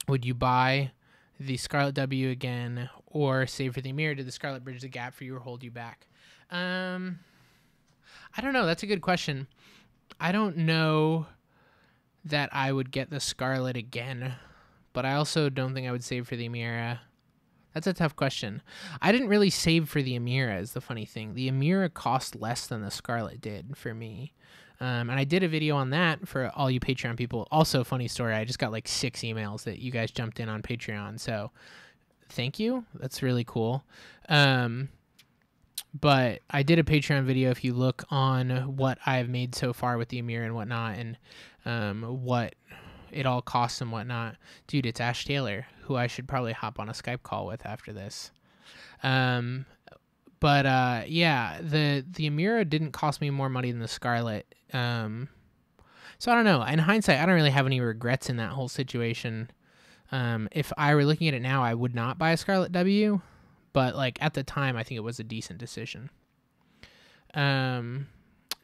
would you buy the Scarlet W again, or save for the Amira? Did the Scarlet bridge the gap for you or hold you back? I don't know. That's a good question. I don't know that I would get the Scarlet again, but I also don't think I would save for the Amira. That's a tough question. I didn't really save for the Amira, is the funny thing. The Amira cost less than the Scarlet did for me. And I did a video on that for all you Patreon people. Also, funny story, I just got like 6 emails that you guys jumped in on Patreon. So thank you. That's really cool. But I did a Patreon video if you look on what I've made so far with the Amira and whatnot, and what it all costs and whatnot. Dude, it's Ash Taylor, who I should probably hop on a Skype call with after this. But yeah, the Amira didn't cost me more money than the Scarlet. So I don't know. In hindsight, I don't really have any regrets in that whole situation. If I were looking at it now, I would not buy a Scarlet W, but like at the time, I think it was a decent decision.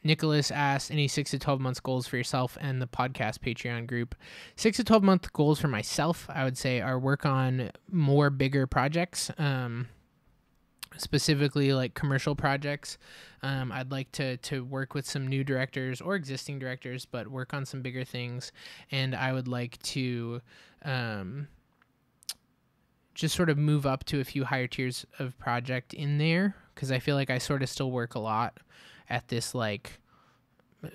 Nicholas asked, any 6 to 12 months goals for yourself and the podcast Patreon group? 6 to 12 month goals for myself, I would say, are work on more bigger projects. specifically like commercial projects. I'd like to work with some new directors or existing directors, but work on some bigger things. And I would like to just sort of move up to a few higher tiers of project in there, because I feel like I sort of still work a lot at this like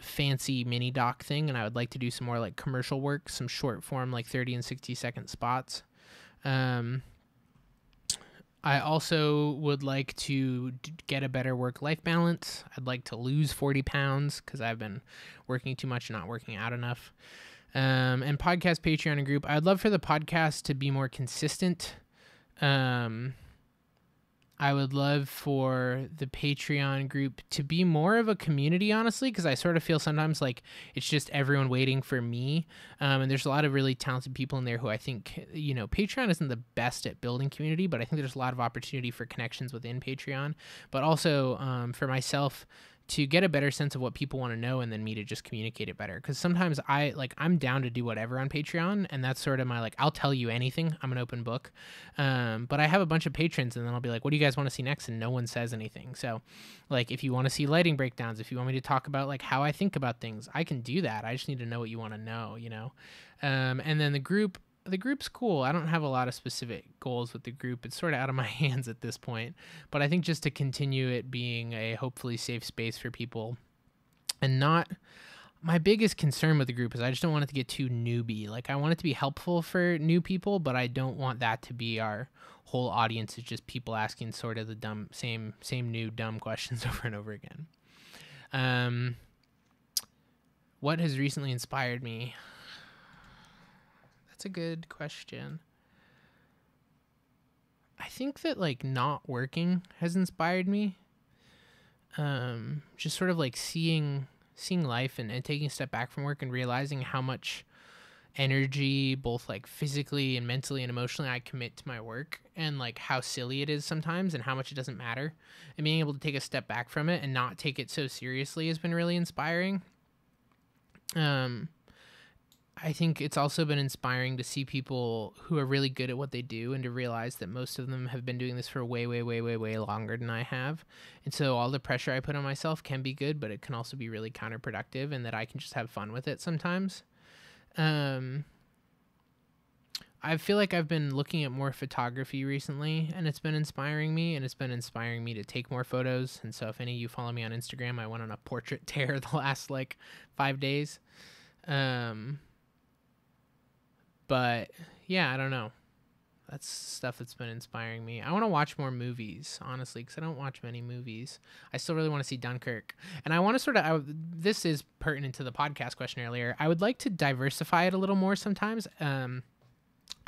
fancy mini doc thing, and I would like to do some more like commercial work, some short form like 30 and 60-second spots. I also would like to get a better work-life balance. I'd like to lose 40 pounds because I've been working too much and not working out enough. And podcast, Patreon, and group. I'd love for the podcast to be more consistent. I would love for the Patreon group to be more of a community, honestly, because I sort of feel sometimes like it's just everyone waiting for me. And there's a lot of really talented people in there who I think, Patreon isn't the best at building community, but I think there's a lot of opportunity for connections within Patreon. But also for myself, to get a better sense of what people want to know, and then me to just communicate it better. Because sometimes I'm down to do whatever on Patreon, and that's sort of my, I'll tell you anything. I'm an open book. But I have a bunch of patrons, and then I'll be like, what do you guys want to see next? And no one says anything. So if you want to see lighting breakdowns, if you want me to talk about how I think about things, I can do that. I just need to know what you want to know, and then the group's cool. I don't have a lot of specific goals with the group. It's sort of out of my hands at this point. But I think just to continue it being a hopefully safe space for people, and not... My biggest concern with the group is I just don't want it to get too newbie. I want it to be helpful for new people, but I don't want that to be our whole audience. It's just people asking sort of the same new dumb questions over and over again. What has recently inspired me? That's a good question. I think that not working has inspired me. Just sort of seeing life and taking a step back from work and realizing how much energy, both physically and mentally and emotionally, I commit to my work, and how silly it is sometimes and how much it doesn't matter. And being able to take a step back from it and not take it so seriously has been really inspiring. I think it's also been inspiring to see people who are really good at what they do, and to realize that most of them have been doing this for way, way, way, way, way longer than I have. And so all the pressure I put on myself can be good, but it can also be really counterproductive, and that I can just have fun with it sometimes. I feel like I've been looking at more photography recently, and it's been inspiring me, and it's been inspiring me to take more photos. And so if any of you follow me on Instagram, I went on a portrait tear the last 5 days. But yeah, I don't know. That's stuff that's been inspiring me. I want to watch more movies, honestly, because I don't watch many movies. I still really want to see Dunkirk. And I want to this is pertinent to the podcast question earlier. I would like to diversify it a little more sometimes.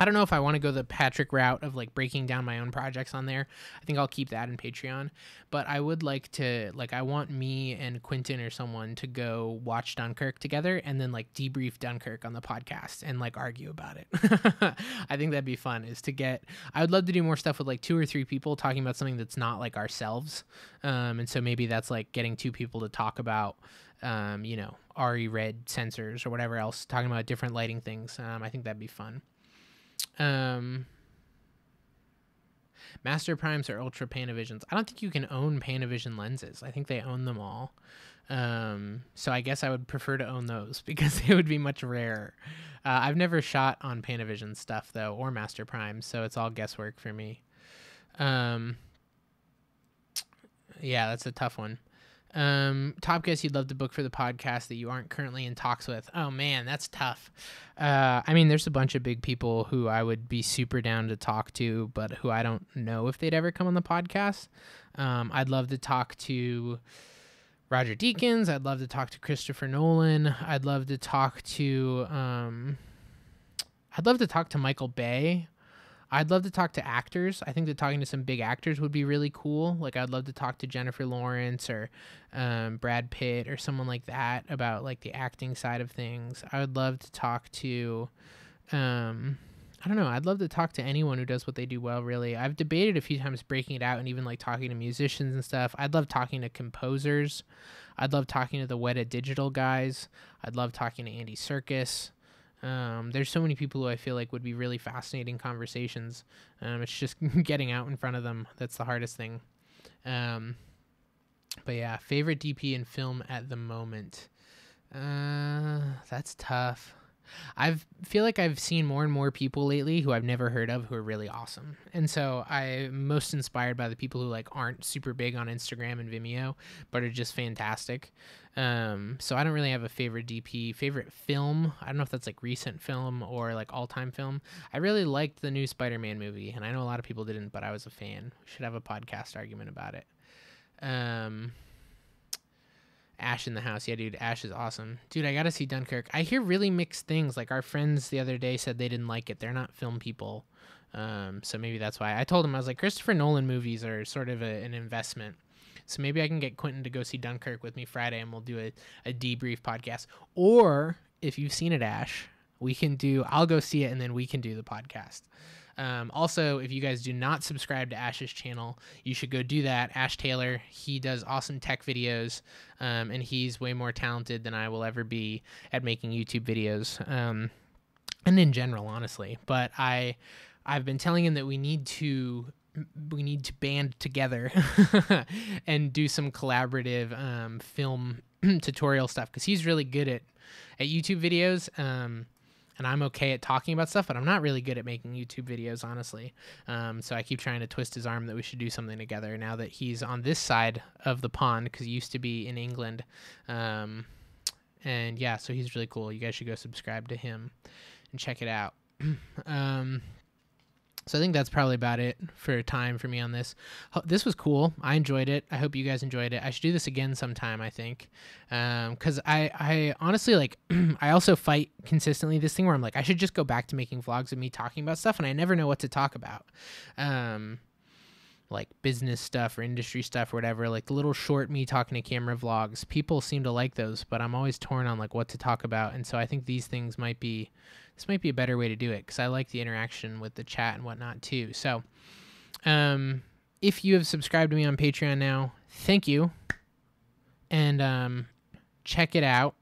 I don't know if I want to go the Patrick route of breaking down my own projects on there. I think I'll keep that in Patreon. But I would like to, I want me and Quentin or someone to go watch Dunkirk together, and then debrief Dunkirk on the podcast and argue about it. I think that'd be fun, I would love to do more stuff with 2 or 3 people talking about something that's not ourselves. And so maybe that's getting 2 people to talk about, RE red sensors or whatever else, talking about different lighting things. I think that'd be fun. Master Primes or Ultra Panavisions. I don't think you can own Panavision lenses. I think they own them all. So I guess I would prefer to own those because they would be much rarer. I've never shot on Panavision stuff though, or Master Primes, so it's all guesswork for me. Yeah, that's a tough one. Top guest you'd love to book for the podcast that you aren't currently in talks with. Oh man, that's tough. There's a bunch of big people who I would be super down to talk to, but who I don't know if they'd ever come on the podcast. I'd love to talk to Roger Deakins. I'd love to talk to Christopher Nolan. I'd love to talk to Michael Bay. I'd love to talk to actors. I think that talking to some big actors would be really cool. I'd love to talk to Jennifer Lawrence or Brad Pitt or someone like that about the acting side of things. I would love to talk to, I don't know. I'd love to talk to anyone who does what they do well, really. I've debated a few times breaking it out and even talking to musicians and stuff. I'd love talking to composers. I'd love talking to the Weta Digital guys. I'd love talking to Andy Serkis. There's so many people who I feel would be really fascinating conversations. It's just getting out in front of them that's the hardest thing. But yeah, favorite DP in film at the moment. That's tough. I feel like I've seen more and more people lately who I've never heard of who are really awesome. And so I'm most inspired by the people who like aren't super big on Instagram and Vimeo, but are just fantastic. So I don't really have a favorite DP. Favorite film, I don't know if that's like recent film or like all-time film. I really liked the new Spider-Man movie, and I know a lot of people didn't, but I was a fan. We should have a podcast argument about it. Ash in the house. Yeah, dude, Ash is awesome. Dude, I gotta see Dunkirk. I hear really mixed things. Like our friends the other day said they didn't like it. They're not film people. So maybe that's why. I told them, I was like, Christopher Nolan movies are sort of an investment. So maybe I can get Quentin to go see Dunkirk with me Friday and we'll do a debrief podcast. Or if you've seen it, Ash, I'll go see it and then we can do the podcast. Also, if you guys do not subscribe to Ash's channel, you should go do that. Ash Taylor, he does awesome tech videos, and he's way more talented than I will ever be at making YouTube videos, and in general, honestly. But I've been telling him that we need to band together and do some collaborative film tutorial stuff, because he's really good at YouTube videos. And I'm okay at talking about stuff, but I'm not really good at making YouTube videos, honestly. So I keep trying to twist his arm that we should do something together now that he's on this side of the pond, because he used to be in England. And yeah, so he's really cool. You guys should go subscribe to him and check it out. So I think that's probably about it for time for me on this. This was cool. I enjoyed it. I hope you guys enjoyed it. I should do this again sometime, I think. Because I honestly, like, I also fight consistently this thing where I'm like, I should just go back to making vlogs of me talking about stuff, and I never know what to talk about. Like business stuff or industry stuff or whatever, like the little short me talking to camera vlogs. People seem to like those, but I'm always torn on like what to talk about. And so I think this might be a better way to do it, because I like the interaction with the chat and whatnot too. So if you have subscribed to me on Patreon now, thank you. And check it out.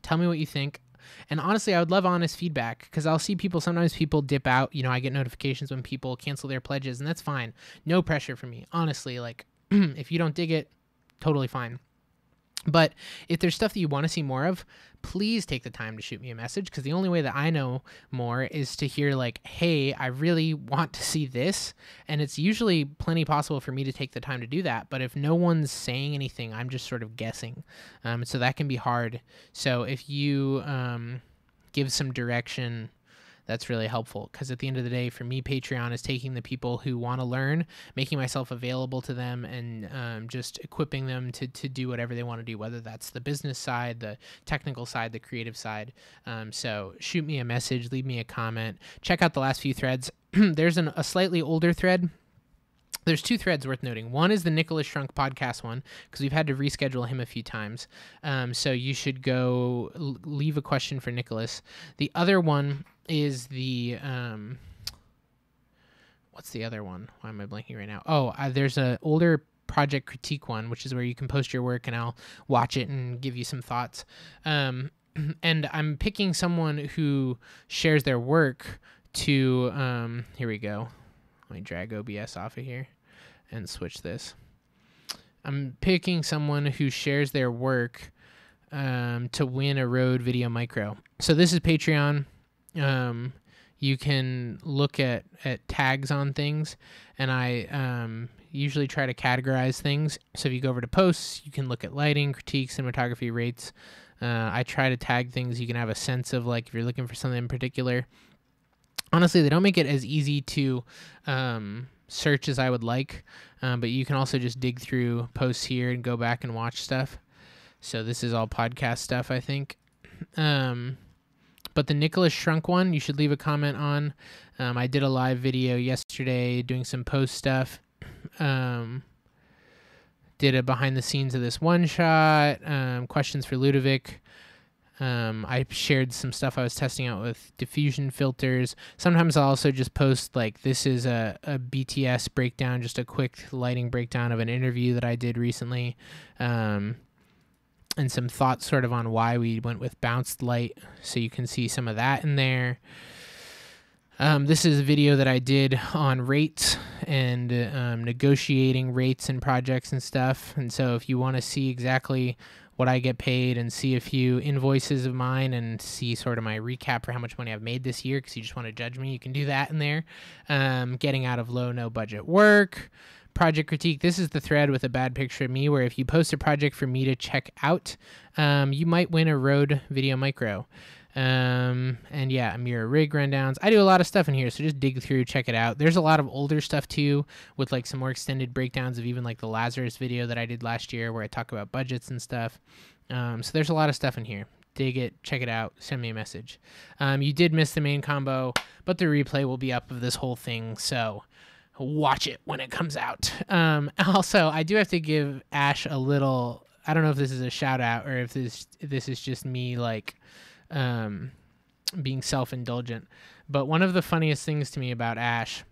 Tell me what you think. And honestly, I would love honest feedback, because I'll see sometimes people dip out. You know, I get notifications when people cancel their pledges, and that's fine. No pressure for me. Honestly, like, if you don't dig it, totally fine. But if there's stuff that you want to see more of, please take the time to shoot me a message, because the only way that I know more is to hear like, hey, I really want to see this. And it's usually plenty possible for me to take the time to do that. But if no one's saying anything, I'm just sort of guessing. So that can be hard. So if you give some direction, that's really helpful, because at the end of the day, for me, Patreon is taking the people who want to learn, making myself available to them, and just equipping them to do whatever they want to do, whether that's the business side, the technical side, the creative side. So shoot me a message, leave me a comment, check out the last few threads. There's a slightly older thread. There's two threads worth noting. One is the Nicholas Shrunk podcast one, because we've had to reschedule him a few times. So you should go leave a question for Nicholas. The other one is the what's the other one? Why am I blanking right now? There's an older project critique one, which is where you can post your work and I'll watch it and give you some thoughts. And I'm picking someone who shares their work to here we go. Let me drag OBS off of here and switch this. I'm picking someone who shares their work to win a Rode Video Micro. So this is Patreon. You can look at tags on things, and I usually try to categorize things. So if you go over to posts, you can look at lighting, critique, cinematography, rates. I try to tag things you can have a sense of, like if you're looking for something in particular. Honestly, they don't make it as easy to search as I would like, but you can also just dig through posts here and go back and watch stuff. So this is all podcast stuff, I think. But the Nicholas Shrunk one, you should leave a comment on. I did a live video yesterday doing some post stuff. Did a behind the scenes of this one shot, questions for Ludovic. I shared some stuff I was testing out with diffusion filters. Sometimes I'll also just post like, this is a BTS breakdown, just a quick lighting breakdown of an interview that I did recently. And some thoughts sort of on why we went with bounced light. So you can see some of that in there. This is a video that I did on rates and negotiating rates and projects and stuff. And so if you want to see exactly what I get paid and see a few invoices of mine and see sort of my recap for how much money I've made this year, because you just want to judge me, you can do that in there. Getting out of low, no budget work. Project critique. This is the thread with a bad picture of me where if you post a project for me to check out, you might win a Rode Video Micro. And yeah, Amira rig rundowns. I do a lot of stuff in here, so just dig through, check it out. There's a lot of older stuff too, with like some more extended breakdowns of even like the Lazarus video that I did last year where I talk about budgets and stuff. So there's a lot of stuff in here. Dig it, check it out, send me a message. You did miss the main combo, but the replay will be up of this whole thing, so watch it when it comes out. Also, I do have to give Ash a little, I don't know if this is a shout out or if this is just me like being self-indulgent, but one of the funniest things to me about Ash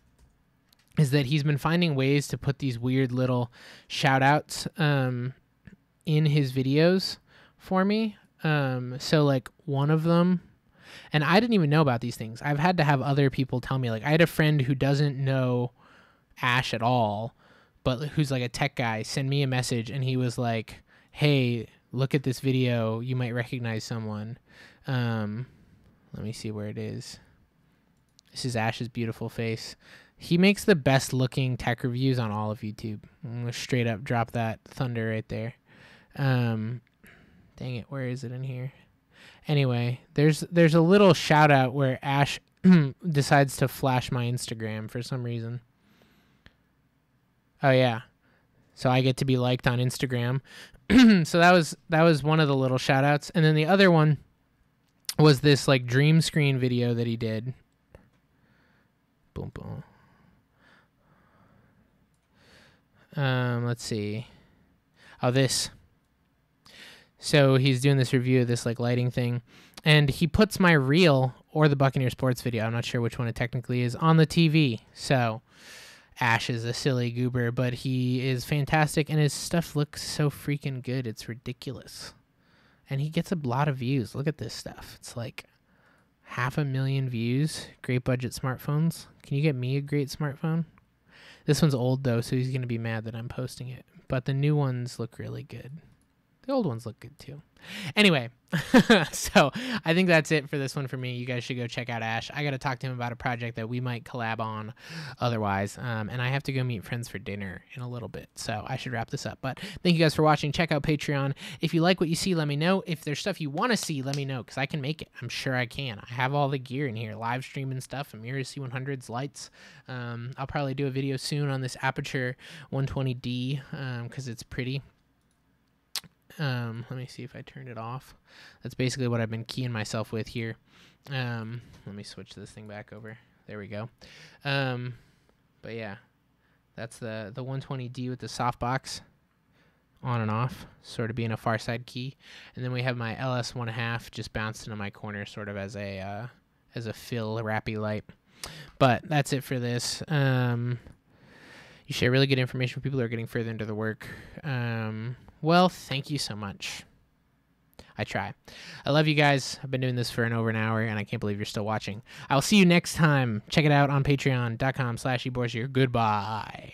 is that he's been finding ways to put these weird little shout outs in his videos for me. So like one of them, and I didn't even know about these things. I've had to have other people tell me. Like I had a friend who doesn't know Ash at all, but who's like a tech guy, send me a message and he was like, hey, look at this video, you might recognize someone. Let me see where it is. This is Ash's beautiful face. He makes the best looking tech reviews on all of YouTube. I'm gonna straight up drop that thunder right there. Dang it, where is it in here? Anyway, there's a little shout out where Ash decides to flash my Instagram for some reason. Oh yeah. So I get to be liked on Instagram. So that was one of the little shout outs. And then the other one was this like dream screen video that he did. Boom boom. Let's see. Oh, this. So he's doing this review of this like lighting thing, and he puts my reel or the Buccaneer Sports video, I'm not sure which one it technically is, on the TV. So Ash is a silly goober, but he is fantastic, and his stuff looks so freaking good. It's ridiculous. And he gets a lot of views. Look at this stuff. It's like 500,000 views. Great budget smartphones. Can you get me a great smartphone? This one's old, though, so he's going to be mad that I'm posting it. But the new ones look really good. The old ones look good, too. Anyway, so I think that's it for this one for me. You guys should go check out Ash. I got to talk to him about a project that we might collab on otherwise. And I have to go meet friends for dinner in a little bit. So I should wrap this up. But thank you guys for watching. Check out Patreon. If you like what you see, let me know. If there's stuff you want to see, let me know, because I can make it. I'm sure I can. I have all the gear in here, live streaming stuff, Amira C100s, lights. I'll probably do a video soon on this Aperture 120D because it's pretty. Let me see if I turned it off. That's basically what I've been keying myself with here. Let me switch this thing back over. There we go. But yeah, that's the 120D with the softbox on and off, sort of being a far side key. And then we have my LS 1.5 just bounced into my corner, sort of as a fill wrappy light. But that's it for this. You share really good information for people who are getting further into the work. Well, thank you so much. I try. I love you guys. I've been doing this for over an hour, and I can't believe you're still watching. I'll see you next time. Check it out on patreon.com/eborsier. Goodbye.